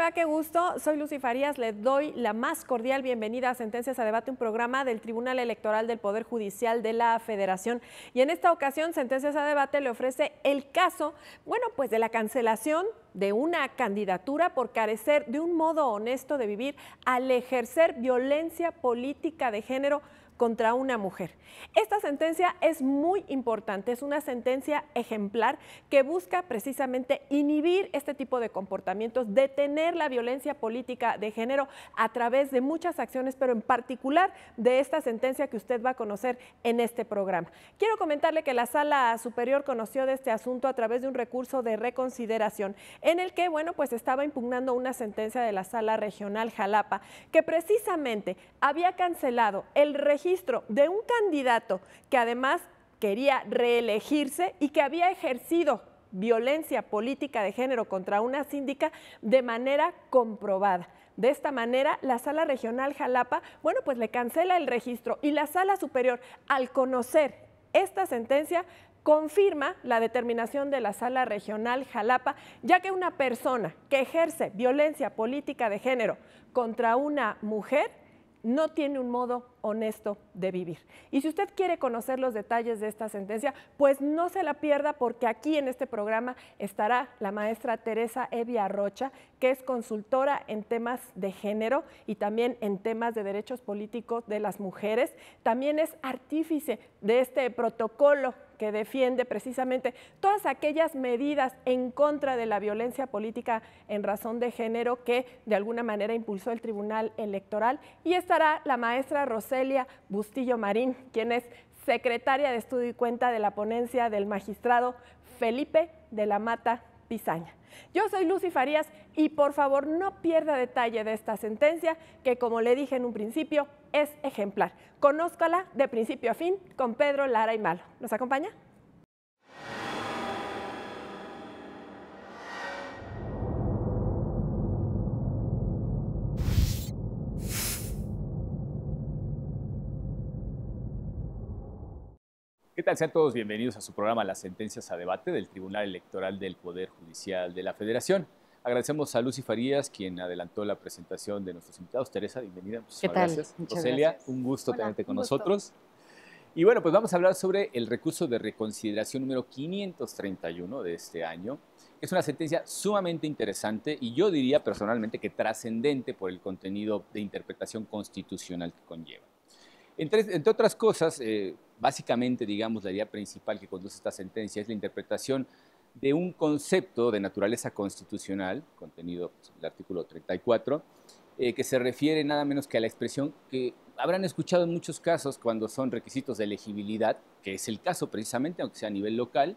Hola, qué gusto. Soy Lucy Farías. Le doy la más cordial bienvenida a Sentencias a Debate, un programa del Tribunal Electoral del Poder Judicial de la Federación. Y en esta ocasión, Sentencias a Debate le ofrece el caso, pues de la cancelación de una candidatura por carecer de un modo honesto de vivir al ejercer violencia política de género contra una mujer. Esta sentencia es muy importante, es una sentencia ejemplar que busca precisamente inhibir este tipo de comportamientos, detener la violencia política de género a través de muchas acciones, pero en particular de esta sentencia que usted va a conocer en este programa. Quiero comentarle que la Sala Superior conoció de este asunto a través de un recurso de reconsideración en el que, estaba impugnando una sentencia de la Sala Regional Jalapa que precisamente había cancelado el registro de un candidato que además quería reelegirse y que había ejercido violencia política de género contra una síndica de manera comprobada. De esta manera, la Sala Regional Jalapa, le cancela el registro y la Sala Superior, al conocer esta sentencia, confirma la determinación de la Sala Regional Jalapa, ya que una persona que ejerce violencia política de género contra una mujer no tiene un modo honesto de vivir. Y si usted quiere conocer los detalles de esta sentencia, pues no se la pierda, porque aquí en este programa estará la maestra Teresa Evia Rocha, que es consultora en temas de género y también en temas de derechos políticos de las mujeres. También es artífice de este protocolo que defiende precisamente todas aquellas medidas en contra de la violencia política en razón de género que de alguna manera impulsó el Tribunal Electoral. Y estará la maestra Roselia Bustillo Marín, quien es secretaria de Estudio y Cuenta de la ponencia del magistrado Felipe de la Mata Pizaña. Yo soy Lucy Farías y por favor no pierda detalle de esta sentencia que, como le dije en un principio, es ejemplar. Conózcala de principio a fin con Pedro Lara y Malo. ¿Nos acompaña? ¿Qué tal? Sean todos bienvenidos a su programa Las Sentencias a Debate del Tribunal Electoral del Poder Judicial de la Federación. Agradecemos a Lucy Farías, quien adelantó la presentación de nuestros invitados. Teresa, bienvenida. ¿Qué tal? Gracias. Muchas Roselia, gracias. un gusto Hola, tenerte con un gusto. nosotros. Y pues vamos a hablar sobre el recurso de reconsideración número 531 de este año. Es una sentencia sumamente interesante y yo diría personalmente que trascendente por el contenido de interpretación constitucional que conlleva. Entre otras cosas, básicamente, digamos, la idea principal que conduce esta sentencia es la interpretación de un concepto de naturaleza constitucional, contenido en el artículo 34, que se refiere nada menos que a la expresión que habrán escuchado en muchos casos cuando son requisitos de elegibilidad, que es el caso precisamente, aunque sea a nivel local,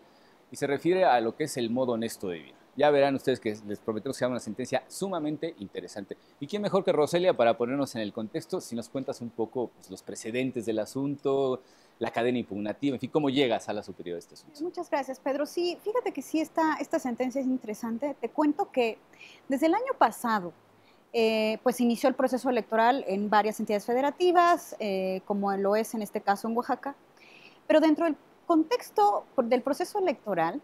y se refiere a lo que es el modo honesto de vivir. Ya verán ustedes que les prometemos que sea una sentencia sumamente interesante. ¿Y quién mejor que Roselia para ponernos en el contexto? Si nos cuentas un poco los precedentes del asunto, la cadena impugnativa, en fin, ¿cómo llega a Sala Superior de este asunto? Muchas gracias, Pedro. Sí, fíjate que sí, esta sentencia es interesante. Te cuento que desde el año pasado, pues inició el proceso electoral en varias entidades federativas, como lo es en este caso en Oaxaca, pero dentro del contexto del proceso electoral,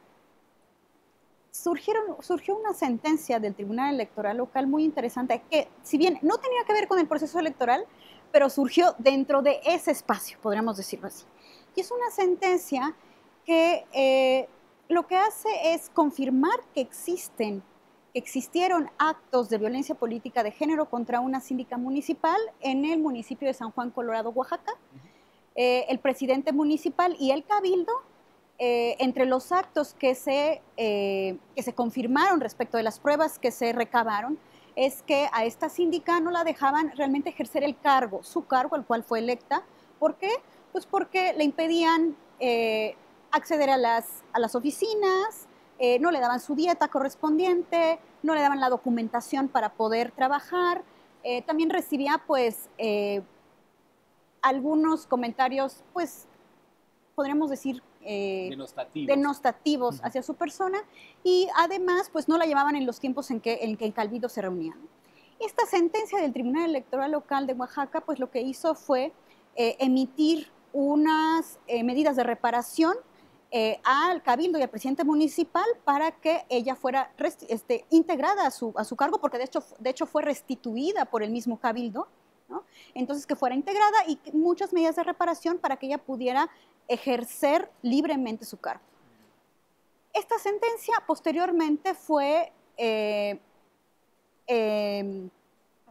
surgió una sentencia del Tribunal Electoral Local muy interesante que, si bien no tenía que ver con el proceso electoral, pero surgió dentro de ese espacio, podríamos decirlo así. Y es una sentencia que lo que hace es confirmar que existieron actos de violencia política de género contra una síndica municipal en el municipio de San Juan, Colorado, Oaxaca. El presidente municipal y el cabildo, entre los actos que se confirmaron respecto de las pruebas que se recabaron, es que a esta síndica no la dejaban realmente ejercer el cargo, su cargo al cual fue electa. ¿Por qué? Pues porque le impedían acceder a las oficinas, no le daban su dieta correspondiente, no le daban la documentación para poder trabajar, también recibía algunos comentarios, podríamos decir, denostativos hacia su persona, y además no la llevaban en los tiempos en que el cabildo se reunía. Esta sentencia del Tribunal Electoral Local de Oaxaca lo que hizo fue emitir unas medidas de reparación al cabildo y al presidente municipal para que ella fuera integrada a su cargo, porque de hecho fue restituida por el mismo cabildo, ¿no? Entonces que fuera integrada y muchas medidas de reparación para que ella pudiera ejercer libremente su cargo. Esta sentencia posteriormente fue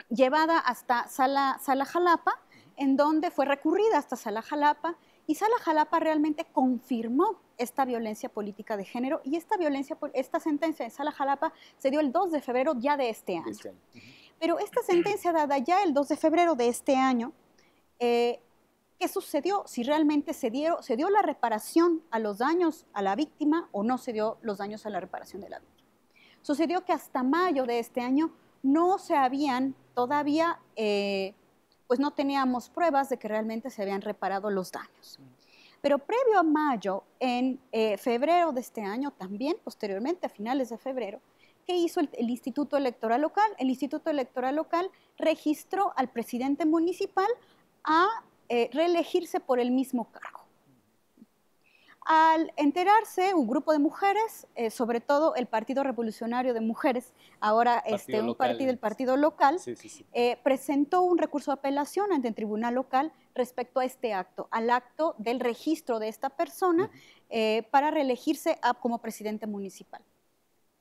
llevada hasta Sala Jalapa, en donde fue recurrida hasta Sala Jalapa, y Sala Jalapa realmente confirmó esta violencia política de género, y esta sentencia de Sala Jalapa se dio el 2 de febrero ya de este año. Pero esta sentencia dada ya el 2 de febrero de este año, ¿qué sucedió? Si realmente se dio la reparación a los daños a la víctima o no se dio los daños a la reparación de la víctima. Sucedió que hasta mayo de este año no se habían todavía, pues no teníamos pruebas de que realmente se habían reparado los daños. Pero previo a mayo, en febrero de este año, también posteriormente a finales de febrero, ¿qué hizo el Instituto Electoral Local? El Instituto Electoral Local registró al presidente municipal a reelegirse por el mismo cargo. Al enterarse, un grupo de mujeres, sobre todo el Partido Revolucionario de Mujeres, ahora el partido local, presentó un recurso de apelación ante el Tribunal Local respecto a este acto, al acto del registro de esta persona para reelegirse como presidente municipal.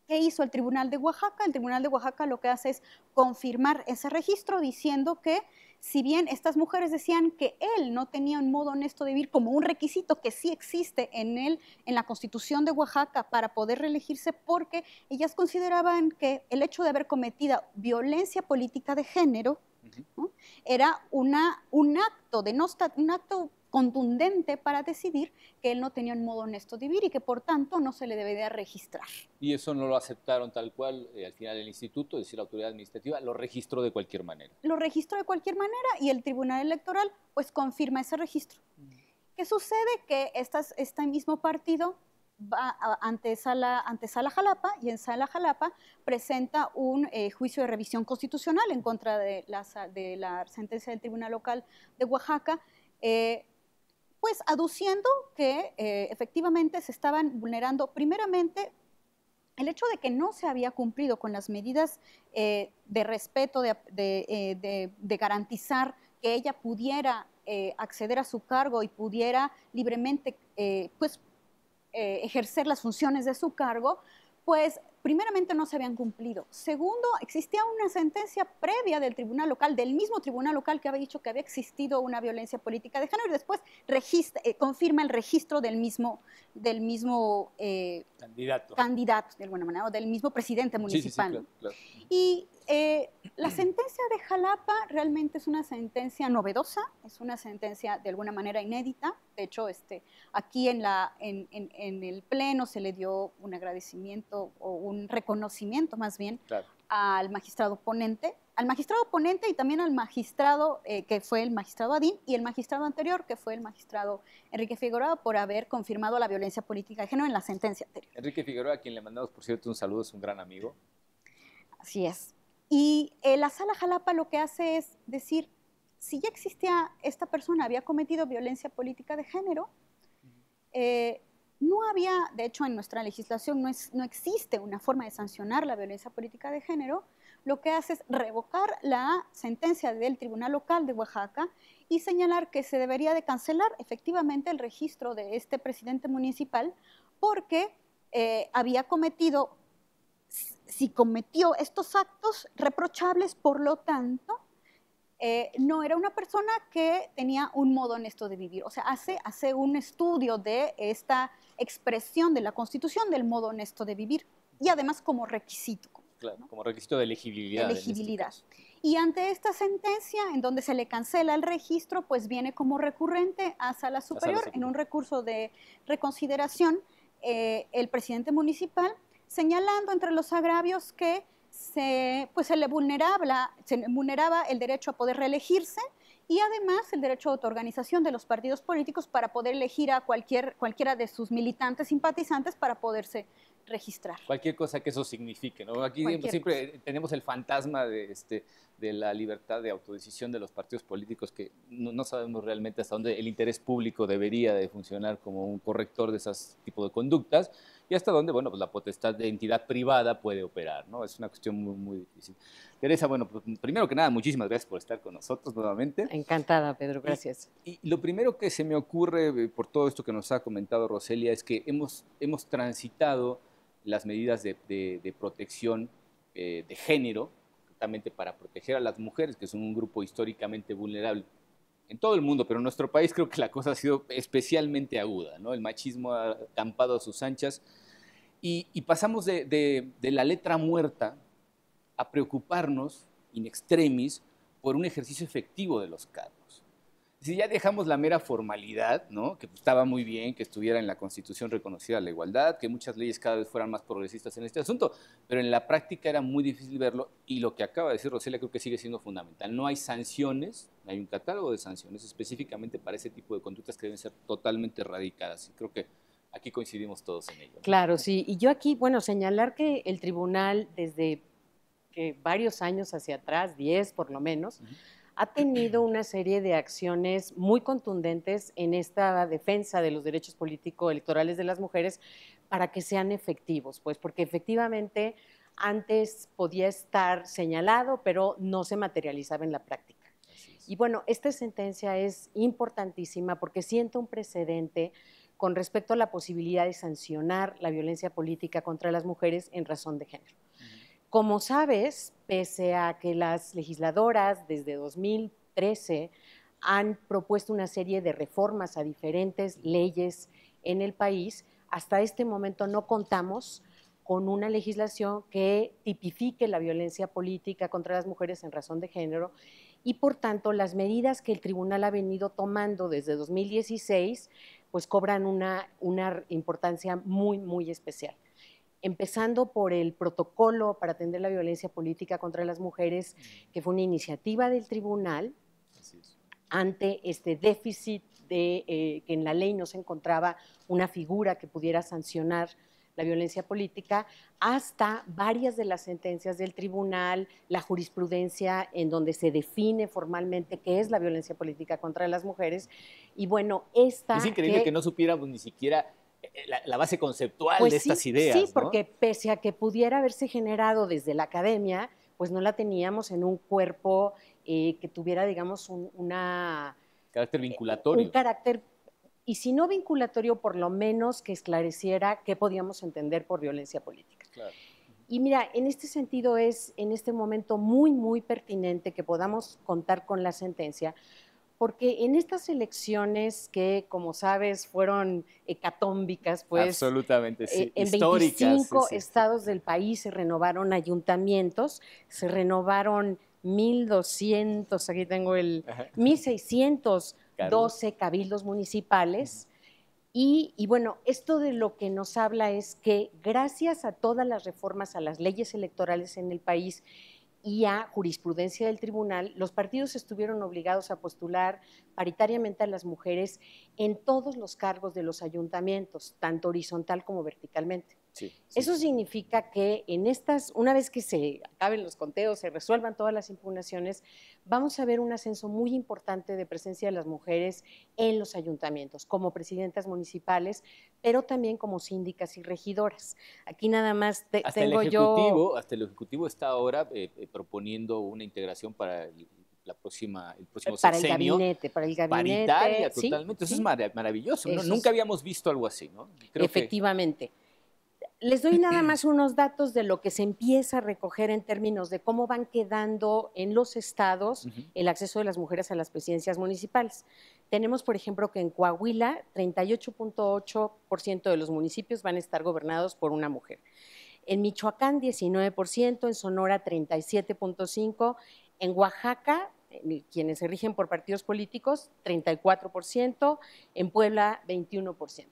¿Qué hizo el Tribunal de Oaxaca? El Tribunal de Oaxaca lo que hace es confirmar ese registro diciendo que si bien estas mujeres decían que él no tenía un modo honesto de vivir como un requisito que sí existe en la Constitución de Oaxaca para poder reelegirse, porque ellas consideraban que el hecho de haber cometido violencia política de género, ¿no?, era un acto contundente para decidir que él no tenía un modo honesto de vivir y que por tanto no se le debería registrar. Y eso no lo aceptaron tal cual, al final el instituto, es decir, la autoridad administrativa, lo registró de cualquier manera. Lo registró de cualquier manera y el Tribunal Electoral pues confirma ese registro. ¿Qué sucede? Que este mismo partido va ante Sala Jalapa, y en Sala Jalapa presenta un juicio de revisión constitucional en contra de la sentencia del Tribunal Local de Oaxaca, pues aduciendo que efectivamente se estaban vulnerando primeramente el hecho de que no se había cumplido con las medidas de respeto, de garantizar que ella pudiera acceder a su cargo y pudiera libremente ejercer las funciones de su cargo, pues primeramente no se habían cumplido. Segundo, existía una sentencia previa del Tribunal Local, del mismo Tribunal Local, que había dicho que había existido una violencia política de género, y después confirma el registro del mismo candidato, de alguna manera, o del mismo presidente municipal. Sí, claro. Y la sentencia de Jalapa realmente es una sentencia novedosa, es una sentencia de alguna manera inédita. De hecho, aquí en el Pleno se le dio un agradecimiento o un reconocimiento más bien, claro, al magistrado ponente y también al magistrado que fue el magistrado Adín, y el magistrado anterior que fue el magistrado Enrique Figueroa, por haber confirmado la violencia política de género en la sentencia anterior. Enrique Figueroa, a quien le mandamos por cierto un saludo, es un gran amigo. Así es. Y la Sala Jalapa lo que hace es decir, si ya existía, esta persona había cometido violencia política de género, no había, de hecho en nuestra legislación no existe una forma de sancionar la violencia política de género. Lo que hace es revocar la sentencia del Tribunal Local de Oaxaca y señalar que se debería de cancelar efectivamente el registro de este presidente municipal, porque si cometió estos actos reprochables, por lo tanto, no era una persona que tenía un modo honesto de vivir. O sea, hace un estudio de esta expresión de la Constitución del modo honesto de vivir, y además como requisito. Claro, ¿no? Como requisito de elegibilidad. Y ante esta sentencia, en donde se le cancela el registro, pues viene como recurrente a Sala Superior en un recurso de reconsideración el presidente municipal, señalando entre los agravios que se le vulneraba el derecho a poder reelegirse, y además el derecho de autoorganización de los partidos políticos para poder elegir a cualquiera de sus militantes simpatizantes para poderse registrar. Cualquier cosa que eso signifique, ¿no? Aquí siempre tenemos el fantasma de de la libertad de autodecisión de los partidos políticos, que no sabemos realmente hasta dónde el interés público debería de funcionar como un corrector de esos tipos de conductas, y hasta dónde, bueno, pues la potestad de entidad privada puede operar, ¿no? Es una cuestión muy, muy difícil. Teresa, bueno, pues primero que nada, muchísimas gracias por estar con nosotros nuevamente. Encantada, Pedro, gracias. Y lo primero que se me ocurre por todo esto que nos ha comentado Roselia es que hemos transitado las medidas de protección de género, justamente para proteger a las mujeres, que son un grupo históricamente vulnerable en todo el mundo, pero en nuestro país creo que la cosa ha sido especialmente aguda, ¿no? El machismo ha campado a sus anchas y pasamos de la letra muerta a preocuparnos in extremis por un ejercicio efectivo de los cargos. Si ya dejamos la mera formalidad, ¿no? Que estaba muy bien que estuviera en la Constitución reconocida la igualdad, que muchas leyes cada vez fueran más progresistas en este asunto, pero en la práctica era muy difícil verlo, y lo que acaba de decir Roselia creo que sigue siendo fundamental. No hay sanciones, hay un catálogo de sanciones específicamente para ese tipo de conductas que deben ser totalmente erradicadas, y creo que aquí coincidimos todos en ello, ¿no? Claro, sí. Y yo aquí, bueno, señalar que el tribunal desde que varios años hacia atrás, 10 por lo menos, ha tenido una serie de acciones muy contundentes en esta defensa de los derechos político-electorales de las mujeres para que sean efectivos, pues porque efectivamente antes podía estar señalado, pero no se materializaba en la práctica. Y bueno, esta sentencia es importantísima porque sienta un precedente con respecto a la posibilidad de sancionar la violencia política contra las mujeres en razón de género. Como sabes, pese a que las legisladoras desde 2013 han propuesto una serie de reformas a diferentes leyes en el país, hasta este momento no contamos con una legislación que tipifique la violencia política contra las mujeres en razón de género, y por tanto las medidas que el tribunal ha venido tomando desde 2016 pues cobran una importancia muy, muy especial. Empezando por el protocolo para atender la violencia política contra las mujeres, que fue una iniciativa del tribunal ante este déficit de que en la ley no se encontraba una figura que pudiera sancionar la violencia política, hasta varias de las sentencias del tribunal, la jurisprudencia en donde se define formalmente qué es la violencia política contra las mujeres. Y bueno, esta... Es increíble que no supiéramos ni siquiera la base conceptual pues de estas sí, ideas, sí, ¿no? porque pese a que pudiera haberse generado desde la academia, pues no la teníamos en un cuerpo que tuviera, digamos, carácter vinculatorio. Un carácter, y si no vinculatorio, por lo menos que esclareciera qué podíamos entender por violencia política. Claro. Y mira, en este sentido es en este momento muy, muy pertinente que podamos contar con la sentencia, porque en estas elecciones que, como sabes, fueron hecatómbicas, pues absolutamente, sí. En históricas, 25 sí. estados del país se renovaron ayuntamientos, se renovaron 1,200, aquí tengo 1,612 cabildos municipales. Y bueno, esto de lo que nos habla es que gracias a todas las reformas a las leyes electorales en el país y a jurisprudencia del tribunal, los partidos estuvieron obligados a postular paritariamente a las mujeres en todos los cargos de los ayuntamientos, tanto horizontal como verticalmente. Eso significa que una vez que se acaben los conteos, se resuelvan todas las impugnaciones, vamos a ver un ascenso muy importante de presencia de las mujeres en los ayuntamientos, como presidentas municipales, pero también como síndicas y regidoras. Aquí nada más tengo yo... Hasta el Ejecutivo está ahora proponiendo una integración para el próximo sexenio. Para el gabinete. Paritaria, totalmente. Eso es maravilloso. Nunca habíamos visto algo así, ¿no? Efectivamente. Les doy nada más unos datos de lo que se empieza a recoger en términos de cómo van quedando en los estados el acceso de las mujeres a las presidencias municipales. Tenemos, por ejemplo, que en Coahuila, 38.8% de los municipios van a estar gobernados por una mujer. En Michoacán, 19%, en Sonora, 37.5%, en Oaxaca, quienes se rigen por partidos políticos, 34%, en Puebla, 21%.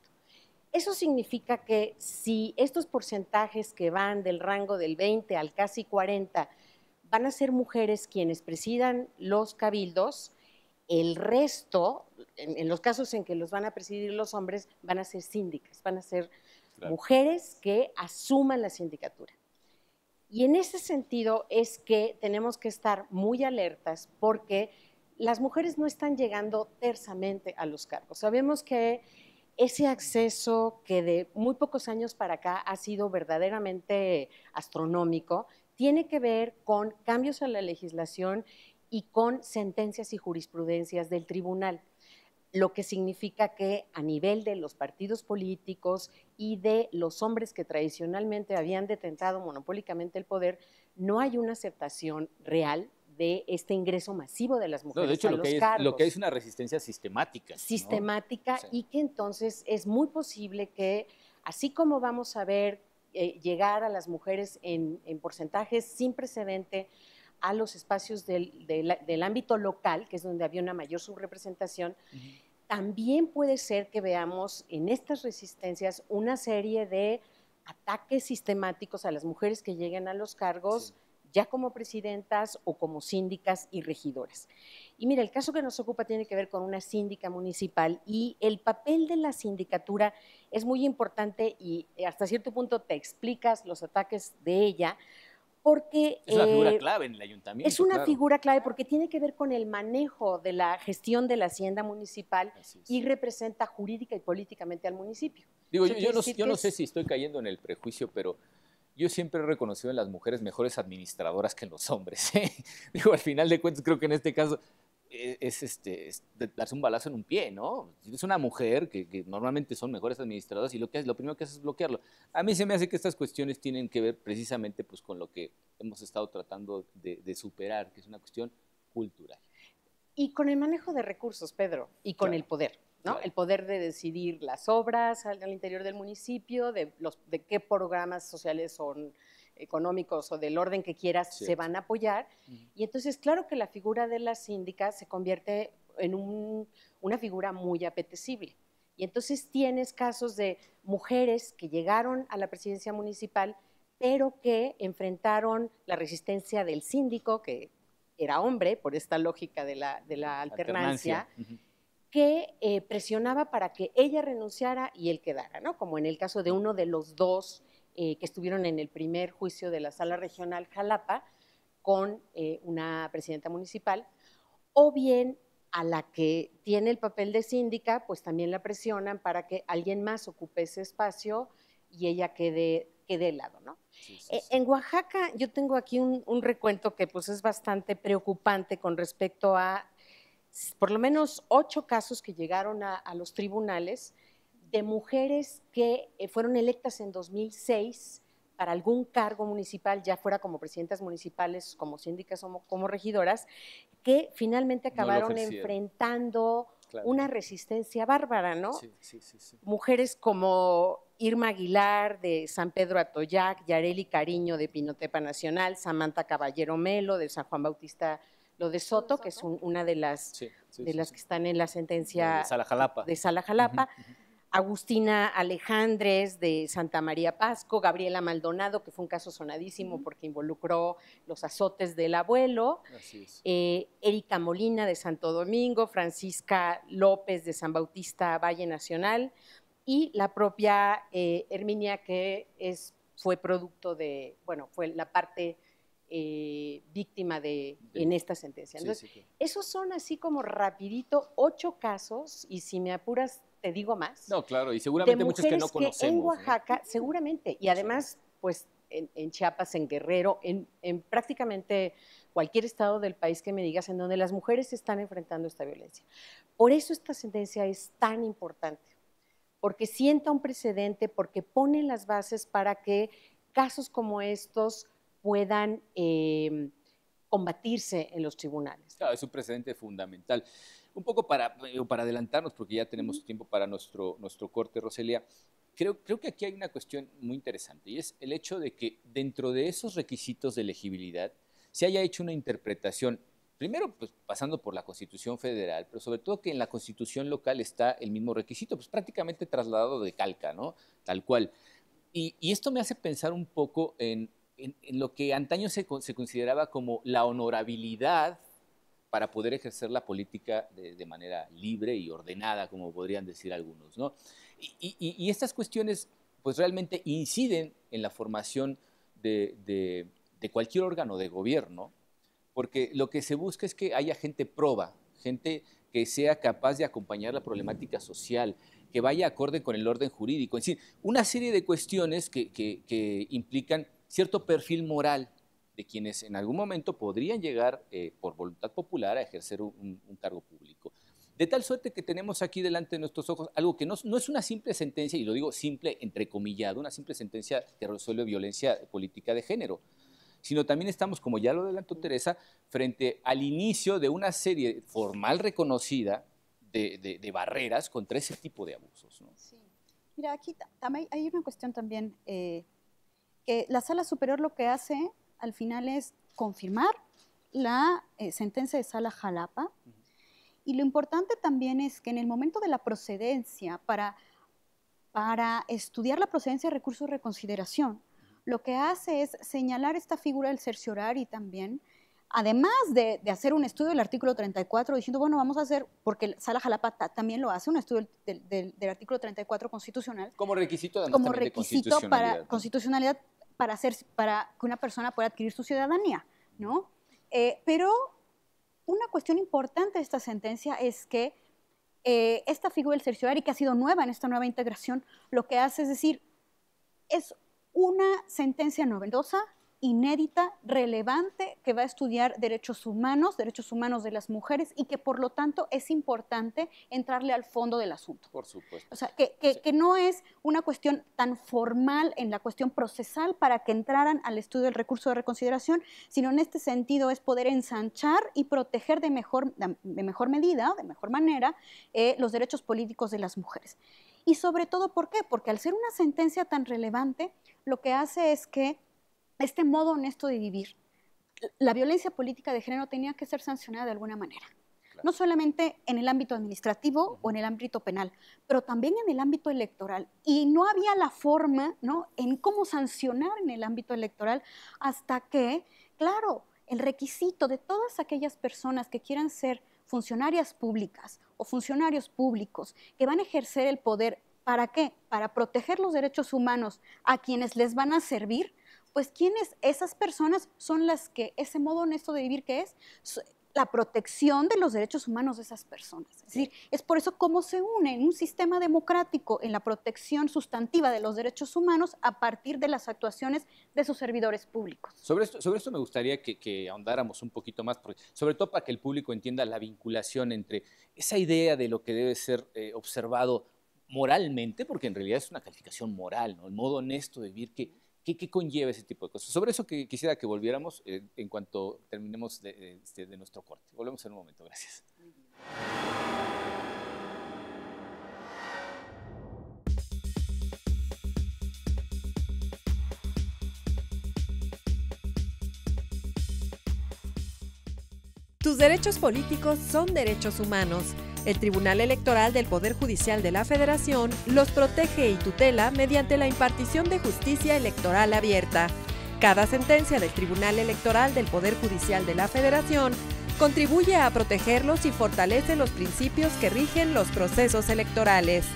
Eso significa que si estos porcentajes que van del rango del 20 al casi 40 van a ser mujeres quienes presidan los cabildos, el resto, en los casos en que los van a presidir los hombres, van a ser síndicas, van a ser mujeres que asuman la sindicatura. Y en ese sentido es que tenemos que estar muy alertas porque las mujeres no están llegando tersamente a los cargos. Sabemos que ese acceso que de muy pocos años para acá ha sido verdaderamente astronómico, tiene que ver con cambios a la legislación y con sentencias y jurisprudencias del tribunal, lo que significa que a nivel de los partidos políticos y de los hombres que tradicionalmente habían detentado monopólicamente el poder, no hay una aceptación real de este ingreso masivo de las mujeres No, de hecho, a los cargos. lo que hay es una resistencia sistemática. Sistemática, ¿no? Sí. y que entonces es muy posible que, así como vamos a ver llegar a las mujeres en porcentajes sin precedente a los espacios del ámbito local, que es donde había una mayor subrepresentación, también puede ser que veamos en estas resistencias una serie de ataques sistemáticos a las mujeres que lleguen a los cargos, ya como presidentas o como síndicas y regidoras. Y mira, el caso que nos ocupa tiene que ver con una síndica municipal y el papel de la sindicatura es muy importante y hasta cierto punto te explicas los ataques de ella, porque es una figura clave en el ayuntamiento. Es una figura clave porque tiene que ver con el manejo de la gestión de la hacienda municipal y representa jurídica y políticamente al municipio. Digo, yo no sé si estoy cayendo en el prejuicio, pero yo siempre he reconocido en las mujeres mejores administradoras que en los hombres. Digo, al final de cuentas, creo que en este caso es darse un balazo en un pie, ¿no? Es una mujer que normalmente son mejores administradoras y lo primero que hace es bloquearlo. A mí se me hace que estas cuestiones tienen que ver precisamente pues, con lo que hemos estado tratando de superar, que es una cuestión cultural. Y con el manejo de recursos, Pedro, y con el poder, ¿no? El poder de decidir las obras al interior del municipio, de qué programas sociales son económicos o del orden que quieras se van a apoyar. Y entonces, claro que la figura de la síndica se convierte en una figura muy apetecible. Y entonces tienes casos de mujeres que llegaron a la presidencia municipal, pero que enfrentaron la resistencia del síndico, que era hombre, por esta lógica de la alternancia. Que presionaba para que ella renunciara y él quedara, ¿no? Como en el caso de uno de los dos que estuvieron en el primer juicio de la Sala Regional Jalapa con una presidenta municipal, o bien a la que tiene el papel de síndica, pues también la presionan para que alguien más ocupe ese espacio y ella quede de lado, ¿no? En Oaxaca yo tengo aquí un recuento que pues es bastante preocupante con respecto a por lo menos 8 casos que llegaron a los tribunales de mujeres que fueron electas en 2006 para algún cargo municipal, ya fuera como presidentas municipales, como síndicas o como regidoras, que finalmente acabaron enfrentando una resistencia bárbara, ¿no? Mujeres como Irma Aguilar de San Pedro Atoyac, Yareli Cariño de Pinotepa Nacional, Samantha Caballero Melo de San Juan Bautista Lo de Soto, que es una de las que están en la sentencia de Sala Jalapa, Agustina Alejandres de Santa María Pasco, Gabriela Maldonado, que fue un caso sonadísimo porque involucró los azotes del abuelo, Erika Molina de Santo Domingo, Francisca López de San Bautista Valle Nacional y la propia Herminia, que fue producto de, fue la parte víctima en esta sentencia. Entonces, esos son así como rapidito 8 casos, y si me apuras te digo más. No, claro, y seguramente muchos que no conocemos. Que en Oaxaca, ¿no? Seguramente, y además, pues en Chiapas, en Guerrero, en prácticamente cualquier estado del país que me digas, en donde las mujeres están enfrentando esta violencia. Por eso esta sentencia es tan importante, porque sienta un precedente, porque pone las bases para que casos como estos puedan combatirse en los tribunales. Claro, es un precedente fundamental. Un poco para adelantarnos, porque ya tenemos tiempo para nuestro corte, Roselia, creo que aquí hay una cuestión muy interesante, y es el hecho de que dentro de esos requisitos de elegibilidad se haya hecho una interpretación, primero pues, pasando por la Constitución Federal, pero sobre todo que en la Constitución local está el mismo requisito, pues prácticamente trasladado de calca, ¿no? Tal cual. Y esto me hace pensar un poco en lo que antaño se consideraba como la honorabilidad para poder ejercer la política de manera libre y ordenada, como podrían decir algunos, ¿no? Y estas cuestiones pues realmente inciden en la formación de de cualquier órgano de gobierno, porque lo que se busca es que haya gente proba, gente que sea capaz de acompañar la problemática social, que vaya acorde con el orden jurídico, es decir, una serie de cuestiones que implican cierto perfil moral de quienes en algún momento podrían llegar por voluntad popular a ejercer un cargo público. De tal suerte que tenemos aquí delante de nuestros ojos algo que no es una simple sentencia, y lo digo simple entrecomillado, una simple sentencia que resuelve violencia política de género, sino también estamos, como ya lo adelantó Teresa, frente al inicio de una serie formal reconocida de barreras contra ese tipo de abusos, ¿no? Sí. Mira, aquí también hay una cuestión también, que la Sala Superior lo que hace al final es confirmar la sentencia de Sala Jalapa, y lo importante también es que en el momento de la procedencia, para estudiar la procedencia de recurso de reconsideración, lo que hace es señalar esta figura del cerciorari también, además de hacer un estudio del artículo 34, diciendo, bueno, vamos a hacer, porque Sala Jalapa también lo hace, un estudio del artículo 34 constitucional. Como requisito, además, como también requisito de para constitucionalidad, para que una persona pueda adquirir su ciudadanía, ¿no? Pero una cuestión importante de esta sentencia es que esta figura del cerciorari, que ha sido nueva en esta nueva integración, lo que hace es decir, es una sentencia novedosa, inédita, relevante, que va a estudiar derechos humanos de las mujeres, y que por lo tanto es importante entrarle al fondo del asunto. Por supuesto. O sea, que no es una cuestión tan formal en la cuestión procesal para que entraran al estudio del recurso de reconsideración, sino en este sentido es poder ensanchar y proteger de mejor medida, de mejor manera, los derechos políticos de las mujeres. Y sobre todo, ¿por qué? Porque al ser una sentencia tan relevante, lo que hace es que este modo honesto de vivir, la violencia política de género tenía que ser sancionada de alguna manera. Claro. No solamente en el ámbito administrativo o en el ámbito penal, pero también en el ámbito electoral. Y no había la forma, ¿no?, en cómo sancionar en el ámbito electoral hasta que, claro, el requisito de todas aquellas personas que quieran ser funcionarias públicas o funcionarios públicos que van a ejercer el poder, ¿para qué? Para proteger los derechos humanos a quienes les van a servir. Pues ¿quiénes? Esas personas son las que, ese modo honesto de vivir que es la protección de los derechos humanos de esas personas. Es decir, es por eso cómo se une en un sistema democrático en la protección sustantiva de los derechos humanos a partir de las actuaciones de sus servidores públicos. Sobre esto me gustaría que ahondáramos un poquito más, porque, sobre todo para que el público entienda la vinculación entre esa idea de lo que debe ser observado moralmente, porque en realidad es una calificación moral, ¿no? El modo honesto de vivir ¿Qué conlleva ese tipo de cosas? Sobre eso quisiera que volviéramos en cuanto terminemos de nuestro corte. Volvemos en un momento, gracias. Tus derechos políticos son derechos humanos. El Tribunal Electoral del Poder Judicial de la Federación los protege y tutela mediante la impartición de justicia electoral abierta. Cada sentencia del Tribunal Electoral del Poder Judicial de la Federación contribuye a protegerlos y fortalece los principios que rigen los procesos electorales.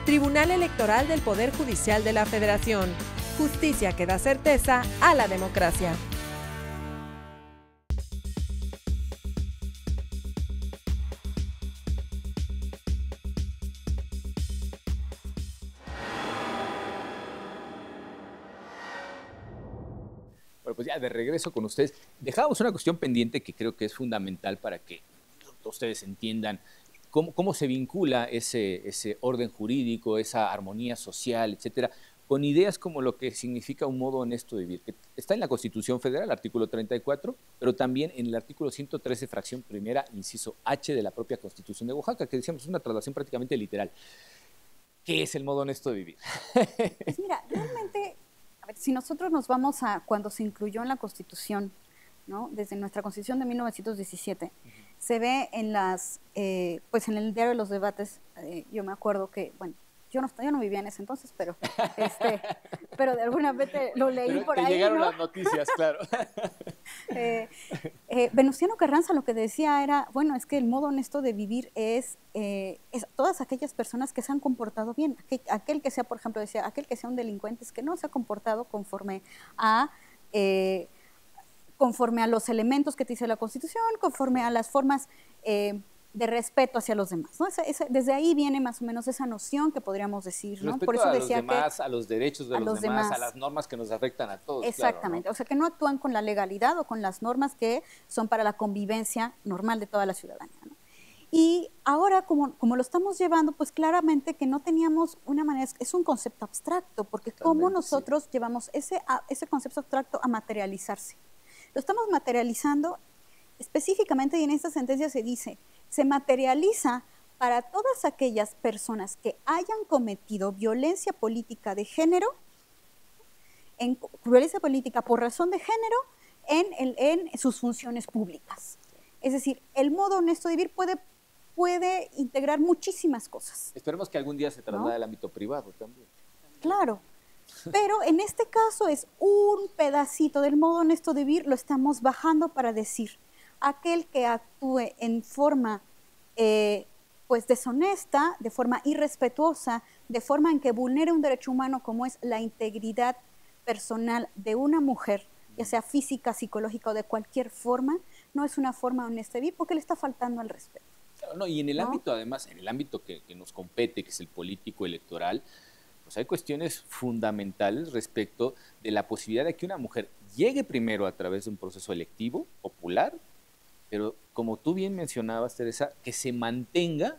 Tribunal Electoral del Poder Judicial de la Federación. Justicia que da certeza a la democracia. Bueno, pues ya de regreso con ustedes. Dejábamos una cuestión pendiente que creo que es fundamental para que ustedes entiendan cómo se vincula ese orden jurídico, esa armonía social, etcétera, con ideas como lo que significa un modo honesto de vivir, que está en la Constitución Federal, artículo 34, pero también en el artículo 113, fracción primera, inciso H de la propia Constitución de Oaxaca, que decíamos es una traducción prácticamente literal. ¿Qué es el modo honesto de vivir? Pues mira, realmente, a ver, si nosotros nos vamos a cuando se incluyó en la Constitución, ¿no?, desde nuestra Constitución de 1917, se ve en pues en el diario de los debates, yo me acuerdo que, bueno, yo no vivía en ese entonces, pero de alguna vez lo leí pero por te ahí, llegaron ¿no? las noticias, claro. Venustiano Carranza lo que decía era, bueno, es que el modo honesto de vivir es todas aquellas personas que se han comportado bien, aquel que sea, por ejemplo, decía, aquel que sea un delincuente es que no se ha comportado conforme a conforme a los elementos que te dice la Constitución, conforme a las formas de respeto hacia los demás, ¿no? Desde ahí viene más o menos esa noción que podríamos decir, ¿no? Respeto Por eso a decía los demás, que a los derechos de los demás, a las normas que nos afectan a todos. exactamente, claro, ¿no? o sea, que no actúan con la legalidad o con las normas que son para la convivencia normal de toda la ciudadanía, ¿no? Y ahora, como lo estamos llevando, pues claramente que no teníamos una manera, es un concepto abstracto, porque Totalmente, cómo nosotros llevamos ese concepto abstracto a materializarse. Lo estamos materializando específicamente, y en esta sentencia se dice, se materializa para todas aquellas personas que hayan cometido violencia política de género, violencia política por razón de género en sus funciones públicas. Es decir, el modo honesto de vivir puede integrar muchísimas cosas. Esperemos que algún día se traslade, ¿no?, al ámbito privado también. Claro, pero en este caso es un pedacito del modo honesto de vivir, lo estamos bajando para decir, aquel que actúe en forma pues deshonesta, de forma irrespetuosa, de forma en que vulnere un derecho humano como es la integridad personal de una mujer, ya sea física, psicológica o de cualquier forma, no es una forma honesta de vivir porque le está faltando al respeto. No, y en el ¿no? ámbito, además, en el ámbito que nos compete, que es el político electoral, pues hay cuestiones fundamentales respecto de la posibilidad de que una mujer llegue primero a través de un proceso electivo, popular, pero como tú bien mencionabas, Teresa, que se mantenga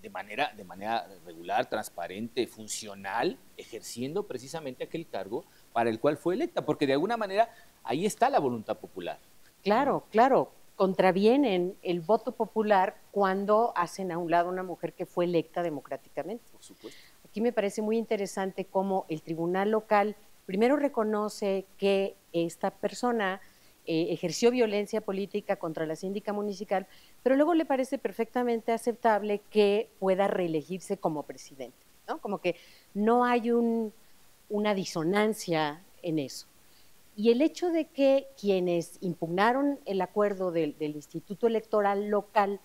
de manera regular, transparente, funcional, ejerciendo precisamente aquel cargo para el cual fue electa, porque de alguna manera ahí está la voluntad popular. Claro, claro. Contravienen el voto popular cuando hacen a un lado a una mujer que fue electa democráticamente. Por supuesto. Aquí me parece muy interesante cómo el tribunal local primero reconoce que esta persona ejerció violencia política contra la síndica municipal, pero luego le parece perfectamente aceptable que pueda reelegirse como presidente, ¿no? Como que no hay una disonancia en eso. Y el hecho de que quienes impugnaron el acuerdo del Instituto Electoral local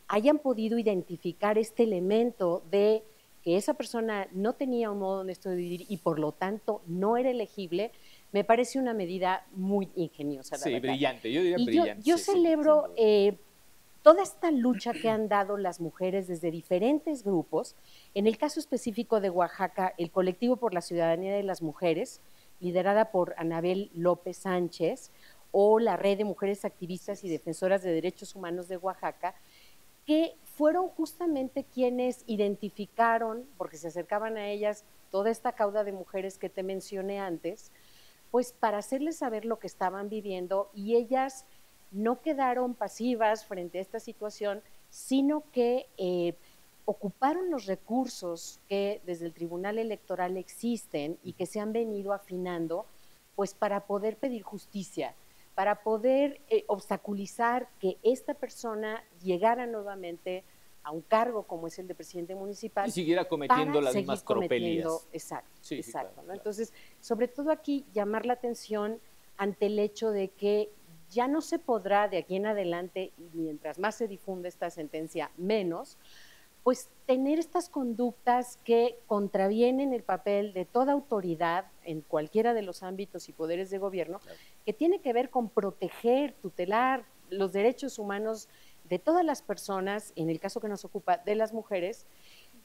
hayan podido identificar este elemento de que esa persona no tenía un modo honesto de vivir y por lo tanto no era elegible, me parece una medida muy ingeniosa. Sí, la verdad. brillante, yo diría y brillante. Yo sí, celebro toda esta lucha que han dado las mujeres desde diferentes grupos. En el caso específico de Oaxaca, el Colectivo por la Ciudadanía de las Mujeres, liderada por Anabel López Sánchez, o la Red de Mujeres Activistas y Defensoras de Derechos Humanos de Oaxaca, que fueron justamente quienes identificaron, porque se acercaban a ellas toda esta cauda de mujeres que te mencioné antes, pues para hacerles saber lo que estaban viviendo, y ellas no quedaron pasivas frente a esta situación, sino que ocuparon los recursos que desde el Tribunal Electoral existen y que se han venido afinando, pues para poder pedir justicia, para poder obstaculizar que esta persona llegara nuevamente a un cargo como es el de presidente municipal. Y siguiera cometiendo las mismas tropelías. Exacto, sí, exacto. Claro, ¿no? claro. Entonces, sobre todo aquí, llamar la atención ante el hecho de que ya no se podrá de aquí en adelante, y mientras más se difunde esta sentencia, menos, pues tener estas conductas que contravienen el papel de toda autoridad en cualquiera de los ámbitos y poderes de gobierno, claro, que tiene que ver con proteger, tutelar los derechos humanos de todas las personas, en el caso que nos ocupa, de las mujeres,